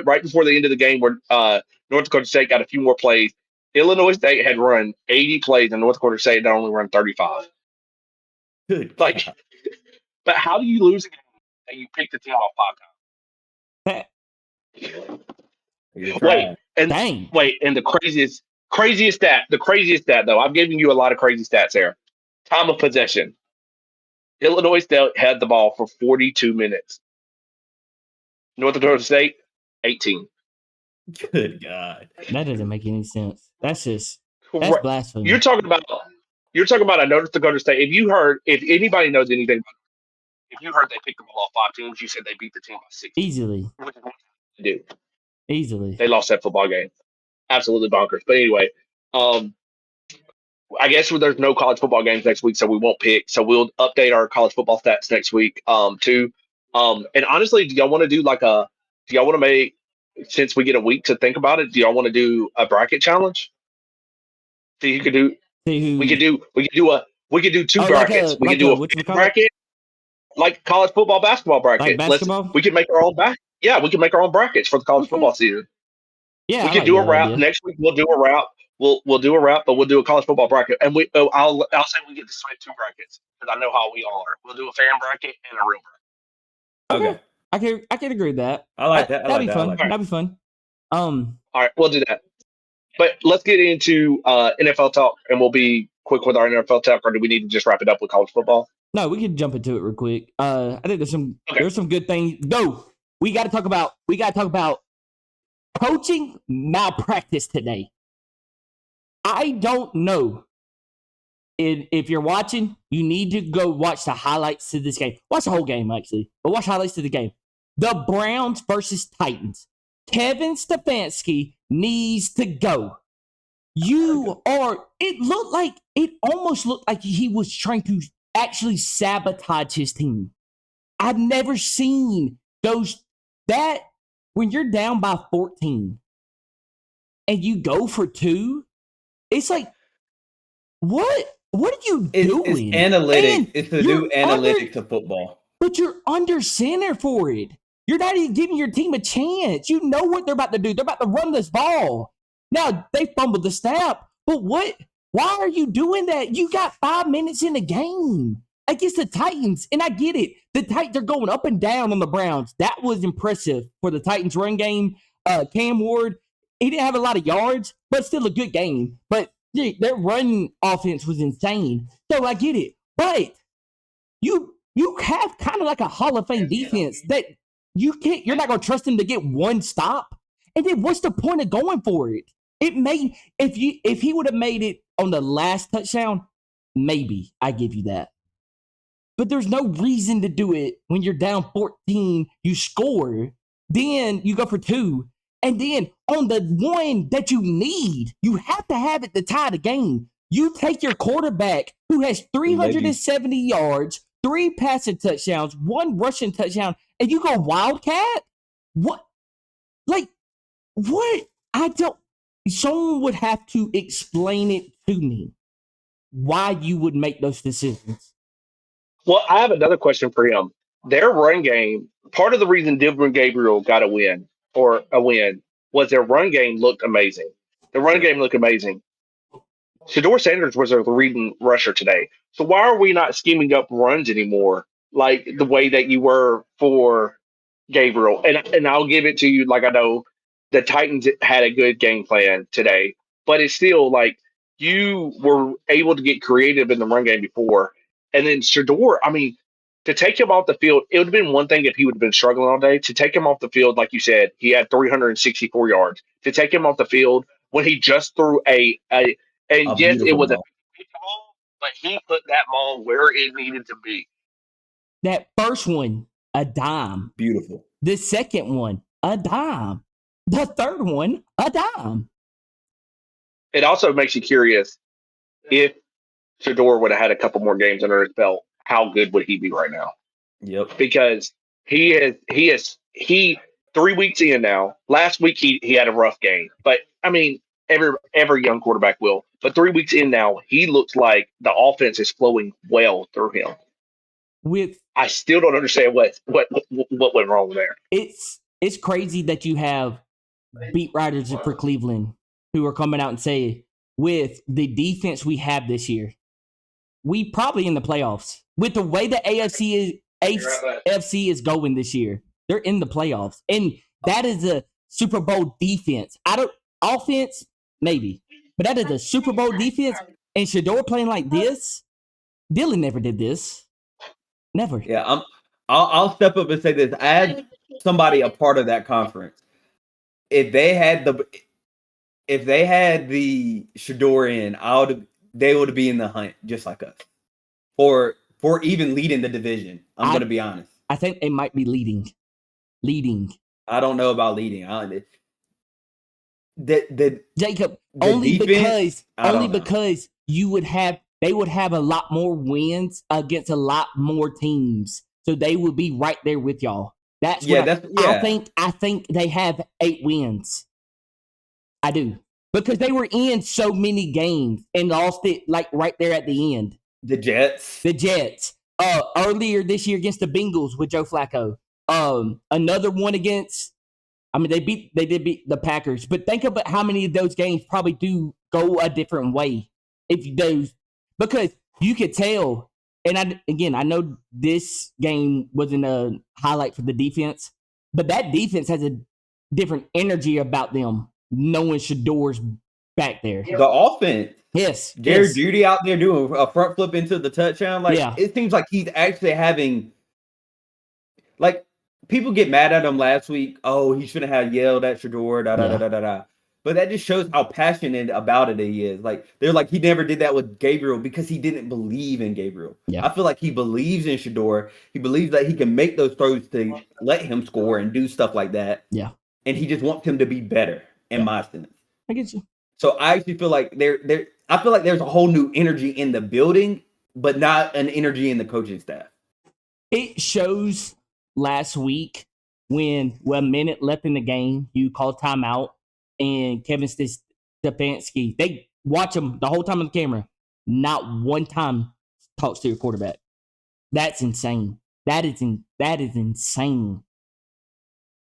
right before the end of the game, where North Dakota State got a few more plays, Illinois State had run 80 plays, and North Dakota State had only run 35. Good. Like, God. but how do you lose a game and you pick the team off 5 times? You're trying. Dang. And the craziest stat though, I'm giving you a lot of crazy stats here. Time of possession. Illinois State had the ball for 42 minutes. North Dakota State, 18. Good God. That doesn't make any sense. That's Correct. blasphemy. You're talking about a North Dakota State. If anybody knows anything, if you heard they picked the ball off 5 teams, you said they beat the team by 6. Easily. Dude, Easily. they lost that football game. Absolutely bonkers. But anyway, I guess there's no college football games next week, so we won't pick. So we'll update our college football stats next week, too. And honestly, do y'all want to make, since we get a week to think about it, do y'all want to do a bracket challenge? So you could do. We could do 2 brackets. We could do a bracket, like college football, basketball bracket. Like basketball? We can make our own we can make our own brackets for the college football season. Yeah, we could do a route next week. We'll do a route. We'll do a route, but we'll do a college football bracket. And I'll say we get to submit 2 brackets because I know how we all are. We'll do a fan bracket and a real bracket. Okay. I can agree with that. I like that. That'd be fun. Like that. That'd be fun. All right, we'll do that. But let's get into NFL talk, and we'll be quick with our NFL talk, or do we need to just wrap it up with college football? No, we can jump into it real quick. I think there's some good things. Go. We got to talk about coaching malpractice today. I don't know if you're watching. You need to go watch the highlights to this game. Watch the whole game actually, but watch highlights to the game. The Browns versus Titans. Kevin Stefanski needs to go. It almost looked like he was trying to actually sabotage his team. I've never seen that when you're down by 14 and you go for 2, it's like, what are you doing? It's analytic. It's the new analytic to football. But you're under center for it. You're not even giving your team a chance. You know what they're about to do. They're about to run this ball. Now, they fumbled the snap, but what? Why are you doing that? You got 5 minutes in the game against the Titans, and I get it. The Titans are going up and down on the Browns. That was impressive for the Titans run game. Cam Ward, he didn't have a lot of yards, but still a good game. But their run offense was insane. So I get it. But you have kind of like a Hall of Fame defense that you're not going to trust him to get 1 stop. And then what's the point of going for it? If he would have made it on the last touchdown, maybe I give you that. But there's no reason to do it when you're down 14, you score, then you go for 2, and then on the one that you need, you have to have it to tie the game. You take your quarterback who has 370 yards, 3 passing touchdowns, 1 rushing touchdown, and you go Wildcat? What? Like, what? Someone would have to explain it to me why you would make those decisions. Well, I have another question for him. Their run game, part of the reason Dylan Gabriel got a win was their run game looked amazing. The run game looked amazing. Shedeur Sanders was a leading rusher today. So why are we not scheming up runs anymore, like the way that you were for Gabriel? And I'll give it to you, like I know the Titans had a good game plan today, but it's still like you were able to get creative in the run game before. And then Shedeur, I mean, to take him off the field, it would have been one thing if he would have been struggling all day. To take him off the field, like you said, he had 364 yards. To take him off the field when he just threw yes, it was a ball, but he put that ball where it needed to be. That first one, a dime. Beautiful. The second one, a dime. The third one, a dime. It also makes you curious if Shedeur would have had a couple more games under his belt, how good would he be right now? Yep. Because the 3 weeks in now. Last week he had a rough game, but I mean every young quarterback will. But 3 weeks in now, he looks like the offense is flowing well through him. I still don't understand what went wrong there. It's crazy that you have beat writers for Cleveland who are coming out and say, with the defense we have this year, we probably in the playoffs. With the way the AFC is going this year, they're in the playoffs. And that is a Super Bowl defense. Offense, maybe. But that is a Super Bowl defense. And Shador playing like this, Dylan never did this. Never. Yeah, I'll step up and say this. As somebody a part of that conference, if they had the Shador in, they would be in the hunt just like us for even leading the division. I'm going to be honest. I think they might be leading. I don't know about leading. Jacob, the only because they would have a lot more wins against a lot more teams, so they would be right there with y'all. I think they have 8 wins. I do, because they were in so many games and lost it like right there at the end. The Jets. Earlier this year against the Bengals with Joe Flacco. Another one against. I mean, they did beat the Packers, but think about how many of those games probably do go a different way because you could tell. And I know this game wasn't a highlight for the defense, but that defense has a different energy about them, knowing Shador's back there. The offense. Yes. Jared Judy out there doing a front flip into the touchdown. It seems like he's actually having, people get mad at him last week. Oh, he shouldn't have yelled at Shador, But that just shows how passionate about it he is. They're like, he never did that with Gabriel because he didn't believe in Gabriel. Yeah. I feel like he believes in Shador. He believes that he can make those throws to let him score and do stuff like that. Yeah. And he just wants him to be better, in my sense. I get you. So I actually feel like I feel like there's a whole new energy in the building, but not an energy in the coaching staff. It shows last week when a minute left in the game, you call timeout, and Kevin Stefanski, they watch him the whole time on the camera. Not one time talks to your quarterback. That's insane. That is insane.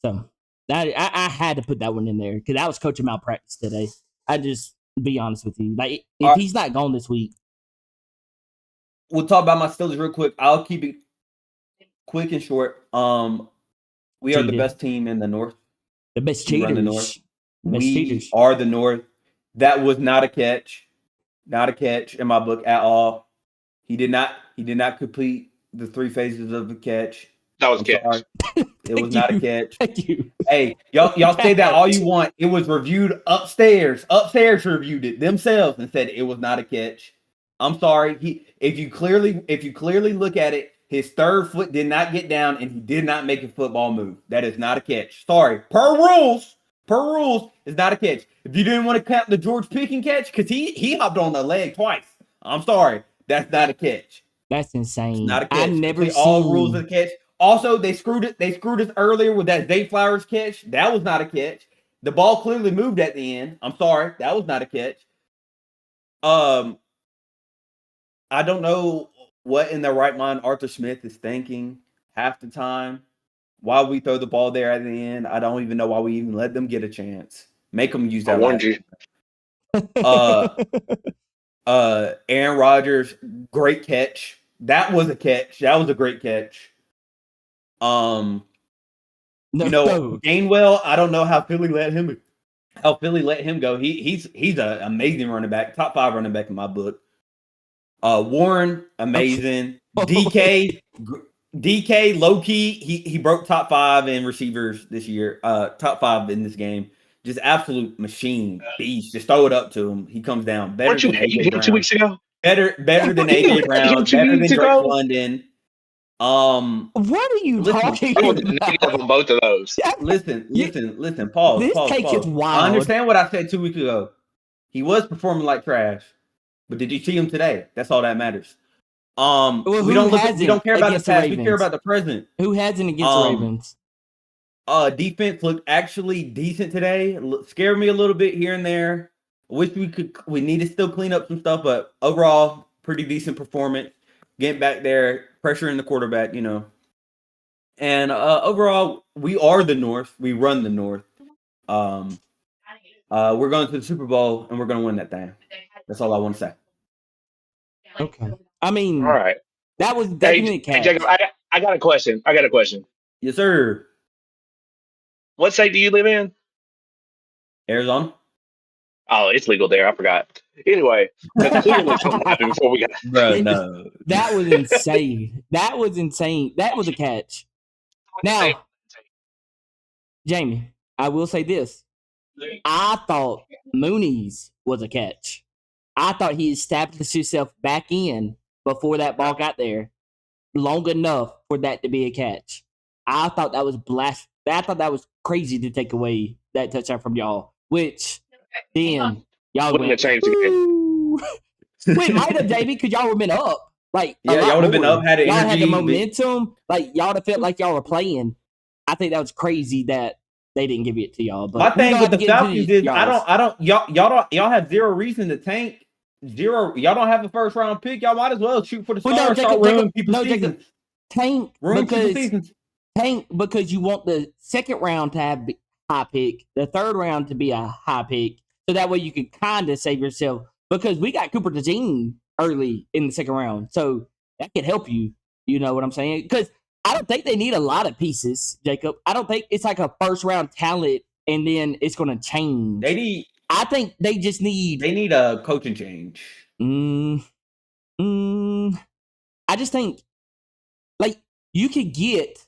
So I had to put that one in there because I was coaching malpractice today. I just be honest with you. If he's not gone this week. We'll talk about my Steelers real quick. I'll keep it quick and short. We are the best team in the North. The best cheaters. We are the North. That was not a catch. Not a catch in my book at all. He did not complete the 3 phases of the catch. That was a catch. It was not a catch. Thank you. Hey, y'all say that all you want. It was reviewed upstairs. Upstairs reviewed it themselves and said it was not a catch. I'm sorry. If you clearly look at it, his third foot did not get down and he did not make a football move. That is not a catch. Sorry. Per rules, it's not a catch. If you didn't want to count the George Pickens catch, because he hopped on the leg twice. I'm sorry. That's not a catch. That's insane. It's not a catch. I never seen all rules of the catch. Also, they screwed us earlier with that Zay Flowers catch. That was not a catch. The ball clearly moved at the end. I'm sorry. That was not a catch. I don't know what in their right mind Arthur Smith is thinking half the time. Why we throw the ball there at the end, I don't even know why we even let them get a chance. Make them use that. I warned you. Aaron Rodgers, great catch. That was a catch. That was a great catch. Gainwell, I don't know how Philly let him go. He's an amazing running back, top 5 running back in my book. Warren, amazing. DK, low key, he broke top 5 in receivers this year. Top 5 in this game. Just absolute machine beast. Just throw it up to him. He comes down better than AJ Brown. 2 weeks ago? Better than AJ Brown. Better than Drake London. What are you talking about? Negative on both of those. Listen. Pause. This take pause. is wild. I understand what I said 2 weeks ago. He was performing like trash, but did you see him today? That's all that matters. We don't care about the past. We care about the present. Who hasn't against the Ravens? Defense looked actually decent today. Scared me a little bit here and there. Wish we need to still clean up some stuff, but overall, pretty decent performance. Getting back there, pressuring the quarterback, And overall, we are the North. We run the North. We're going to the Super Bowl, and we're going to win that thing. That's all I want to say. Okay. I mean, All right. that was definitely a catch. Jacob, I got a question. Yes, sir. What state do you live in? Arizona. Oh, it's legal there. I forgot. Anyway, clearly something happened before we got. Bro, no. That was insane. That was insane. That was a catch. Now, Jamie, I will say this. I thought Mooney's was a catch. I thought he established himself back in before that ball got there long enough for that to be a catch. I thought that was I thought that was crazy to take away that touchdown from y'all, which then y'all Wouldn't have changed the game. Wait, might have, Jamie, because y'all would have been up. Like, Yeah, y'all would have been up, had y'all had the energy. momentum. Like, y'all would have felt like y'all were playing. I think that was crazy that they didn't give it to y'all. But My thing with the Falcons is y'all have zero reason to tank. Y'all don't have a first round pick. Y'all might as well shoot for the stars. Tank because you want the second round to have a high pick, the third round to be a high pick, so that way you can kind of save yourself. Because we got Cooper DeJean early in the second round, so that could help you. You know what I'm saying? Because I don't think they need a lot of pieces, Jacob. I don't think it's like a first round talent and then it's going to change. I think they just need. They need a coaching change. I just think, like, you could get.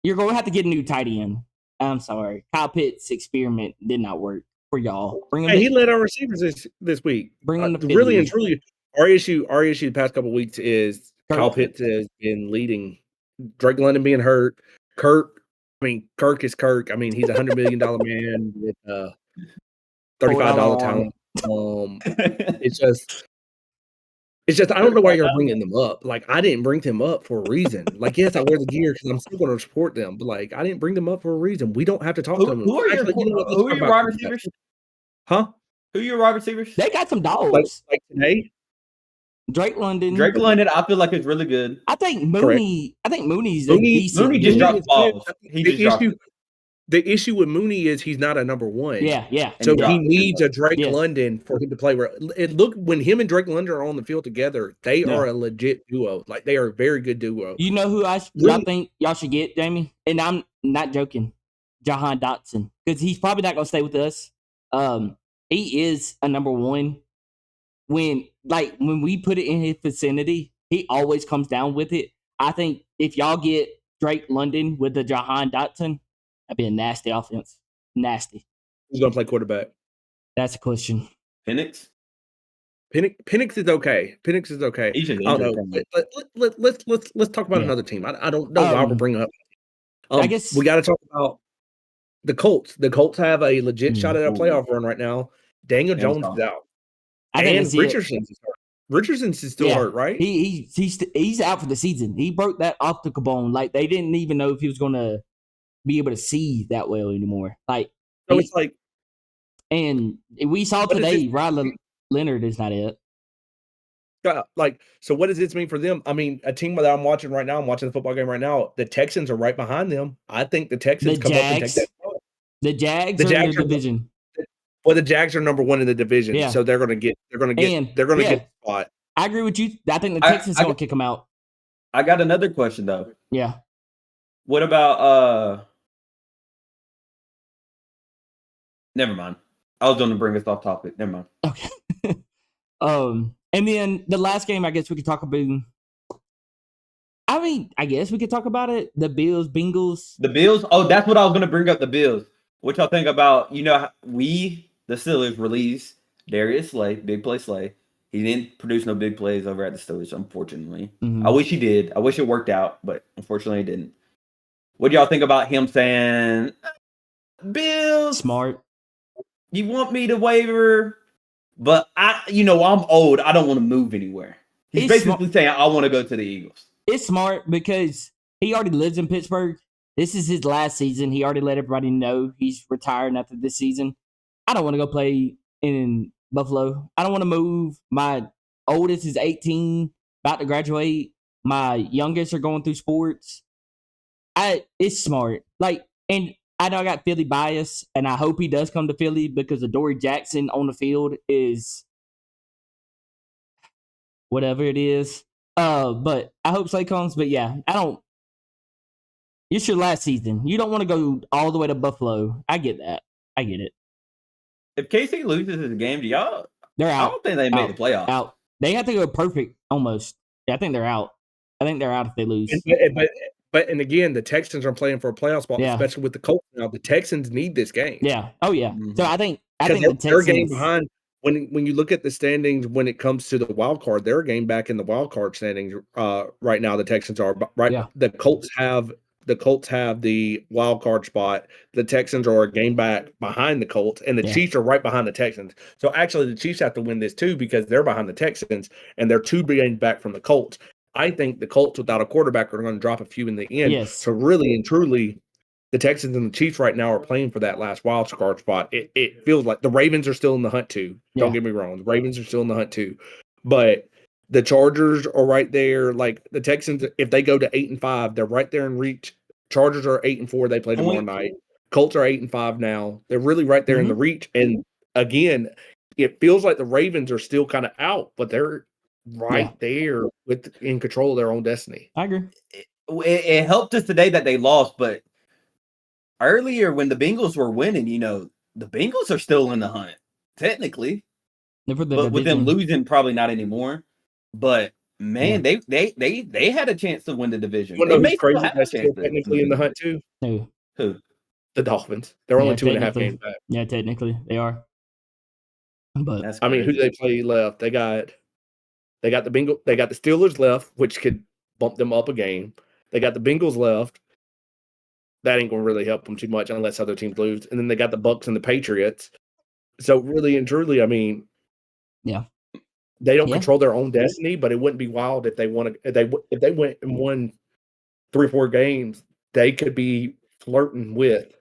You're going to have to get a new tight end. I'm sorry, Kyle Pitts' experiment did not work for y'all. He led our receivers this week. Really and truly, our issue the past couple of weeks is Kyle Pitts has been leading. Drake London being hurt. Kirk is Kirk. I mean, he's a $100 million man with $35 talent. It's just I don't know why you're bringing them up. Like, I didn't bring them up for a reason. Like, yes, I wear the gear because I'm still going to support them, but like, I didn't bring them up for a reason. We don't have to talk to them. Who are your wide receivers? Huh? Who are your wide receivers? They got some dogs. Like today. Drake London, I feel like it's really good. I think Mooney's a decent. Mooney just dropped balls. The issue with Mooney is he's not a number one. Yeah. So he needs a Drake London for him to play. When him and Drake London are on the field together, they are a legit duo. Like, they are a very good duo. You know who y'all think y'all should get, Jamie? And I'm not joking. Jahan Dotson, because he's probably not going to stay with us. He is a number one. When we put it in his vicinity, he always comes down with it. I think if y'all get Drake London with the Jahan Dotson, that'd be a nasty offense. Nasty. Who's going to play quarterback? That's a question. Penix is okay. Penix is okay. I don't know. Let's talk about another team. I don't know why we're bringing up. I guess we got to talk about the Colts. The Colts have a legit shot at a playoff run right now. Daniel Jones is out. And Richardson's is still hurt, right? He's out for the season. He broke that optical bone. Like, they didn't even know if he was going to be able to see that well anymore. Like, so it's like, and we saw today, Riley Leonard is not it. So what does this mean for them? I mean, a team that I'm watching right now, I'm watching the football game right now. The Texans are right behind them. I think the Texans come up and take that spot. The Jags are in the division. Well, the Jags are number one in the division, so they're going to get the spot. I agree with you. I think the Texans are going to kick them out. I got another question though. Yeah. What about Never mind. I was going to bring us off topic. Never mind. Okay. And then the last game, I guess we could talk about. I guess we could talk about it. The Bills, Bengals. The Bills. Oh, that's what I was going to bring up. The Bills. What y'all think about? The Steelers released Darius Slay, big play Slay. He didn't produce no big plays over at the Steelers, unfortunately. Mm-hmm. I wish he did. I wish it worked out, but unfortunately it didn't. What do y'all think about him saying, Bills? Smart. You want me to waiver? But I'm old. I don't want to move anywhere. He's basically saying, I want to go to the Eagles. It's smart because he already lives in Pittsburgh. This is his last season. He already let everybody know he's retiring after this season. I don't want to go play in Buffalo. I don't want to move. My oldest is 18, about to graduate. My youngest are going through sports. It's smart. And I know I got Philly bias, and I hope he does come to Philly because Adoree Jackson on the field is whatever it is. But I hope Slay comes. But yeah, it's your last season. You don't want to go all the way to Buffalo. I get that. I get it. If KC loses this game, they're out. I don't think they make the playoffs. Out. They have to go perfect almost. Yeah, I think they're out. I think they're out if they lose. But again, the Texans are playing for a playoff spot, especially with the Colts now. The Texans need this game. Yeah. Oh yeah. Mm-hmm. So I think the Texans, they're a game behind. When you look at the standings, when it comes to the wild card, they're a game back in the wild card standings right now. The Texans are right. Yeah. The Colts have the wild card spot. The Texans are a game back behind the Colts, and the Chiefs are right behind the Texans. So actually, the Chiefs have to win this too because they're behind the Texans, and they're 2 games back from the Colts. I think the Colts without a quarterback are going to drop a few in the end. Yes. So really and truly, the Texans and the Chiefs right now are playing for that last wild card spot. It feels like the Ravens are still in the hunt too. Yeah. Don't get me wrong. The Ravens are still in the hunt too. But the Chargers are right there. Like the Texans, if they go to 8-5, they're right there in reach. Chargers are 8-4. They play tomorrow night. Colts are 8-5 now. They're really right there in the reach. And again, it feels like the Ravens are still kind of out, but they're right there in control of their own destiny. I agree. It helped us today that they lost, but earlier when the Bengals were winning, the Bengals are still in the hunt technically, but with them losing, probably not anymore. But man, they had a chance to win the division. Well, they crazy. That's still technically in the hunt too. Who? The Dolphins. They're only 2.5 games back. Yeah, technically they are. But I mean, who do they play left? They got the Bengals. They got the Steelers left, which could bump them up a game. They got the Bengals left. That ain't going to really help them too much unless other teams lose. And then they got the Bucs and the Patriots. So really and truly, I mean, they don't control their own destiny. But it wouldn't be wild if they won. If they went and won 3 or 4 games, they could be flirting with.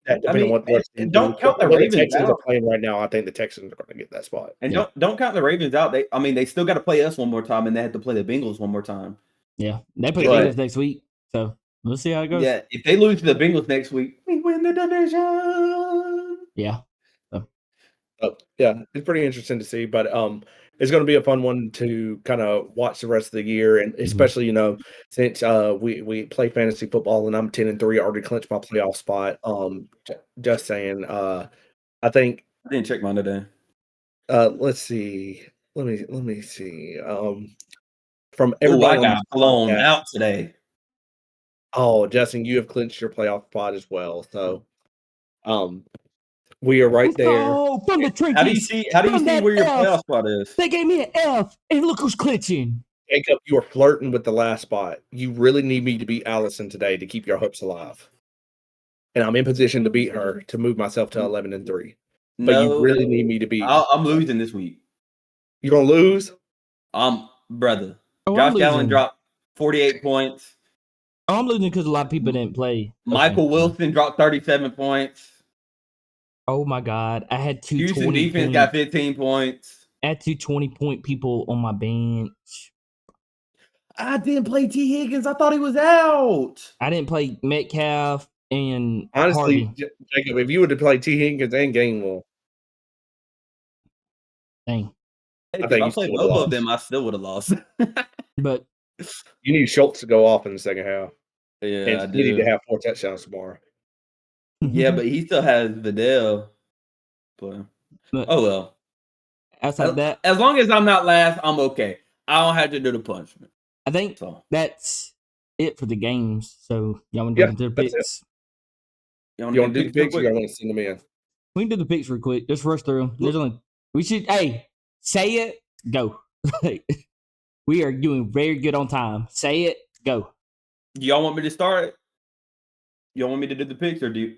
That depending on what. Don't count the Ravens Texans out. Are playing right now. I think the Texans are going to get that spot. And don't count the Ravens out. They still got to play us one more time, and they have to play the Bengals one more time. Yeah, they play the Bengals next week, so we'll see how it goes. Yeah, if they lose to the Bengals next week, we win the division. Yeah. Yeah, it's pretty interesting to see, but it's going to be a fun one to kind of watch the rest of the year, and especially since we play fantasy football and I'm 10-3, already clinched my playoff spot. Just saying, I think I didn't check mine today. Let's see. Let me see. From everybody, I got blown out today. Oh, Justin, you have clinched your playoff spot as well. So, we are right there. Oh, from the Trinkies. How do you see where your playoff spot is? They gave me an F, and look who's clinching. Jacob, you are flirting with the last spot. You really need me to beat Allison today to keep your hopes alive. And I'm in position to beat her to move myself to 11-3. But you really need me to beat. I'm losing this week. You gonna lose? Brother. Josh Allen dropped 48 points. Oh, I'm losing because a lot of people didn't play. Michael Wilson dropped 37 points. Oh my God. I had 2 Houston defense got 15 points. I had 2 20-point people on my bench. I didn't play T. Higgins. I thought he was out. I didn't play Metcalf and honestly, Hardy. Jacob, if you would have played T. Higgins and Gainwell. Dang. If I played both of them, I still would have lost. But you need Schultz to go off in the second half. Yeah, and you need to have 4 touchdowns tomorrow. Yeah, but he still has Vidal. But oh well. Outside that, as long as I'm not last, I'm okay. I don't have to do the punishment. I think that's it for the games. So y'all want to do the picks? You want to do the picks, or y'all want to send them in? We can do the picks real quick. Just rush through them. There's only say it, go. We are doing very good on time. Say it, go. Y'all want me to start? Y'all want me to do the picks, or do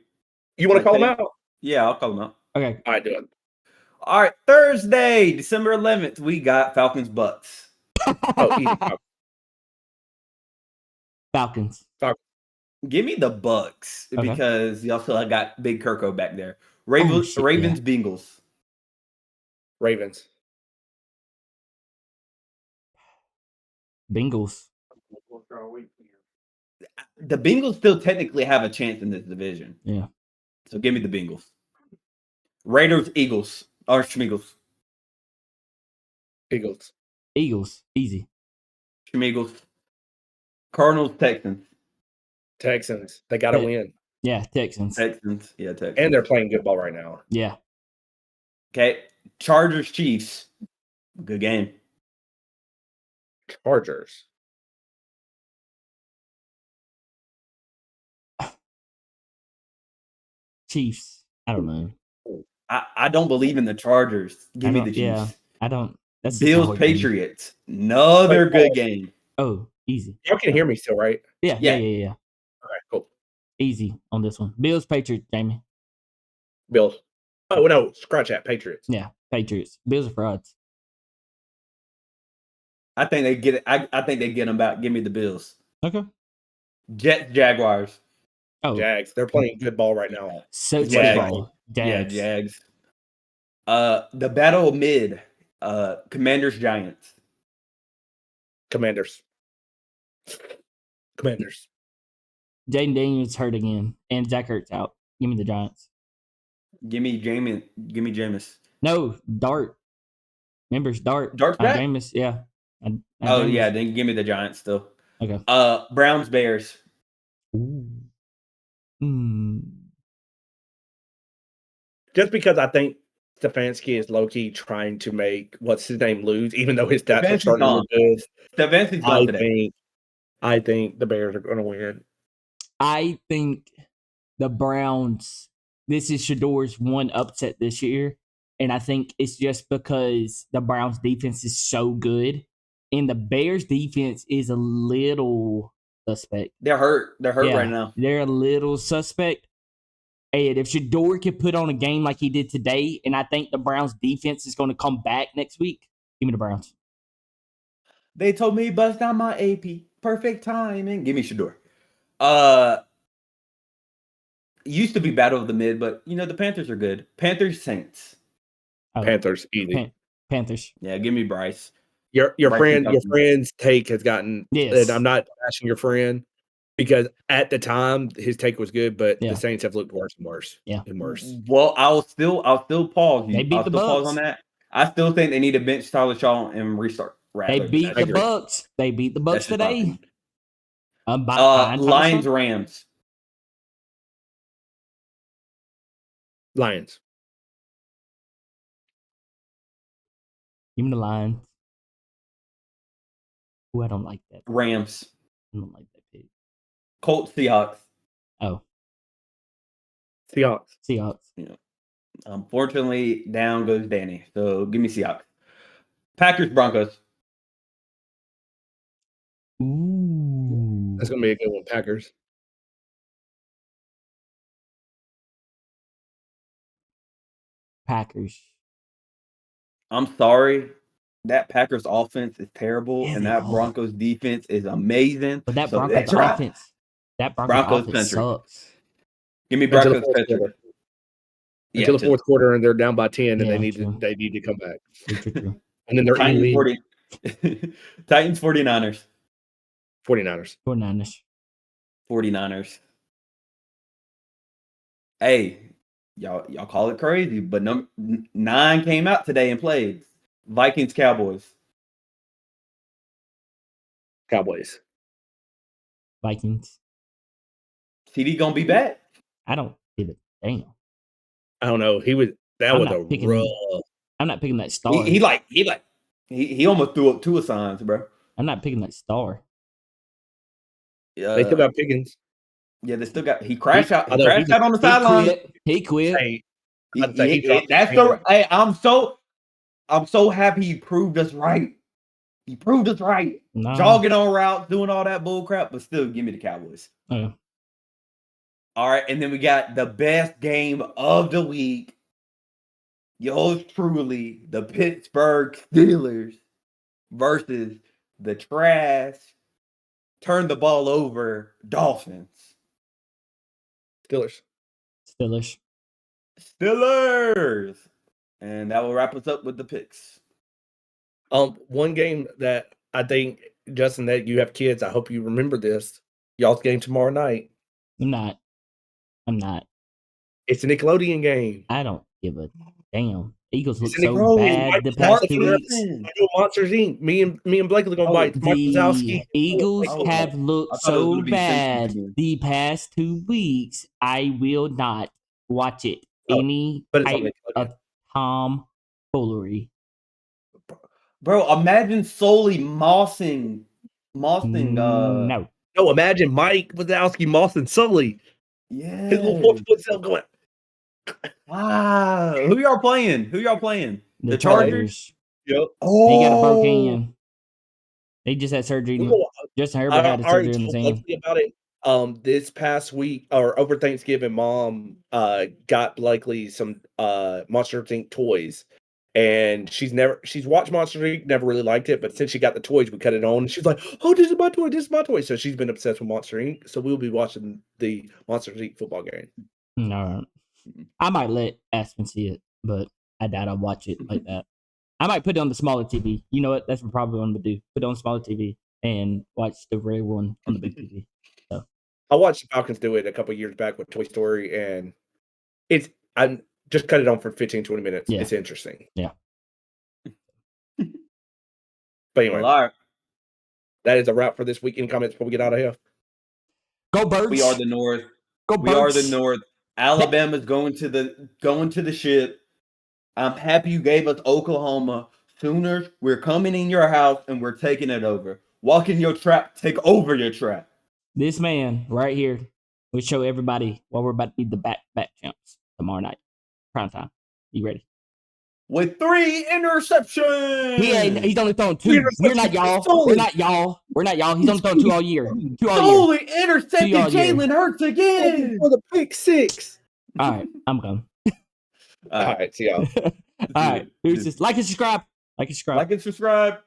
you want to call them out? Yeah, I'll call them out. Okay. All right, do it. All right, Thursday, December 11th, we got Falcons Bucks. Oh, easy. Falcons. Give me the Bucks because y'all still got Big Kirko back there. Ravens, Bengals. Ravens. Bengals. The Bengals still technically have a chance in this division. Yeah. So give me the Bengals. Raiders, Eagles. Or Schmeagles. Eagles. Easy. Schmeagles. Cardinals, Texans. Texans. They got to win. Yeah, Texans. Yeah, Texans. And they're playing good ball right now. Yeah. Okay. Chargers, Chiefs. Good game. Chargers. Chiefs. I don't know. I don't believe in the Chargers. Give me the Chiefs. Yeah, I don't. That's Bills, Patriots. Another good game. Oh, easy. Y'all can hear me still, right? Yeah. All right, cool. Easy on this one. Bills, Patriots, Jamie. Bills. Oh, no. Scratch that. Patriots. Yeah, Patriots. Bills are frauds. I think they get it. I think they get them back. Give me the Bills. Okay. Jets, Jaguars. Oh, Jags. They're playing good ball right now. So Jags. Jags. Yeah, Jags. The battle of mid. Commanders, Giants. Commanders. Jaden Daniels hurt again, and Zach Ertz out. Give me the Giants. Give me Jameis. No, Dart. Remember, it's Dart. Dart's back? Jameis, yeah. Yeah, then give me the Giants still. Okay. Browns, Bears. Ooh. Just because I think Stefanski is low-key trying to make what's his name lose, even though his stats are starting to look good. Stefanski's gone today. I think the Bears are going to win. I think the Browns, this is Shador's one upset this year. And I think it's just because the Browns defense is so good. And the Bears defense is a little suspect. They're hurt. They're hurt right now. They're a little suspect. And if Shador could put on a game like he did today, and I think the Browns defense is going to come back next week, give me the Browns. They told me bust down my AP. Perfect timing. Give me Shador. Used to be battle of the mid, but the Panthers are good. Panthers, Saints. Panthers, easy. Panthers. Yeah, give me Bryce. Your friend's take has gotten. Yes. And I'm not bashing your friend because at the time his take was good, but the Saints have looked worse and worse. Yeah. And worse. Well, I'll still pause you. They beat the Bucks. Pause on that. I still think they need to bench Tyler Shaw and restart. They beat the Bucks. They beat the Bucks today. Lions, Rams. Lions. Give me the Lions. Ooh, I don't like that. Rams. I don't like that pick. Colts, Seahawks. Oh. Seahawks. Yeah. Unfortunately, down goes Danny. So give me Seahawks. Packers, Broncos. Ooh. That's going to be a good one. Packers. I'm sorry. That Packers offense is terrible, and that Broncos defense is amazing. But that Broncos offense, offense sucks. Give me Broncos country. Until the fourth quarter, and they're down by 10, and they need to come back. True. And then they're Titans, 49ers. 49ers. Hey, y'all call it crazy, but number 9 came out today and played. Vikings, Cowboys. Vikings. CD gonna be back? I don't give it. Damn. I don't know. I'm not picking that star. He almost threw up 2 assigns, bro. I'm not picking that star. Yeah, they still got Pickens. Yeah, they still got. He crashed out. He crashed out on the sideline. He quit. Hey, I'm so happy he proved us right. He proved us right. No. Jogging on routes, doing all that bull crap, but still, give me the Cowboys. Oh. All right, and then we got the best game of the week. Yours truly, the Pittsburgh Steelers versus the trash, turn the ball over Dolphins. Steelers. Steelers. And that will wrap us up with the picks. One game that I think, Justin, that you have kids, I hope you remember this. Y'all's game tomorrow night. I'm not. It's a Nickelodeon game. I don't give a damn. Eagles look so bad the past 2 weeks. Monsters Inc. Me and Blake are gonna bite. The Eagles have looked so bad the past 2 weeks. I will not watch it. Any type of tomfoolery. Bro, imagine solely mossing. No, imagine Mike Wazowski mossing Sully. Yeah, his little 4 foot cell going. Wow, who y'all playing? The Chargers. Yep. Oh, he got a broke hand. They just had surgery. Justin Herbert had a surgery in his hand. About it. This past week or over Thanksgiving, Mom got Blakely some Monster Inc. toys. And she's watched Monster Inc., never really liked it, but since she got the toys, we cut it on. And she's like, "Oh, this is my toy. So she's been obsessed with Monster Inc. So we'll be watching the Monster Inc. football game. No, I might let Aspen see it, but I doubt I'll watch it like that. I might put it on the smaller TV. You know what? That's probably what I'm gonna do. Put it on the smaller TV and watch the red one on the big TV. So I watched the Falcons do it a couple years back with Toy Story, and I just cut it on for 15, 20 minutes. Yeah. It's interesting. Yeah. But anyway, that is a wrap for this week. Any comments before we get out of here? Go Birds. We are the North. Go Birds. We are the North. Alabama's going to the ship. I'm happy you gave us Oklahoma. Sooners, we're coming in your house and we're taking it over. Walk in your trap, take over your trap. This man right here will show everybody why we're about to be the back champs tomorrow night. Prime time. You ready? With 3 interceptions. He's only throwing 2. We're not y'all. We're not y'all. He's only throwing 2 all year. 2 all year. Intercepted Jalen Hurts again. For the pick 6. All right. I'm gone. All right. See y'all. All right. Like and subscribe. Like and subscribe.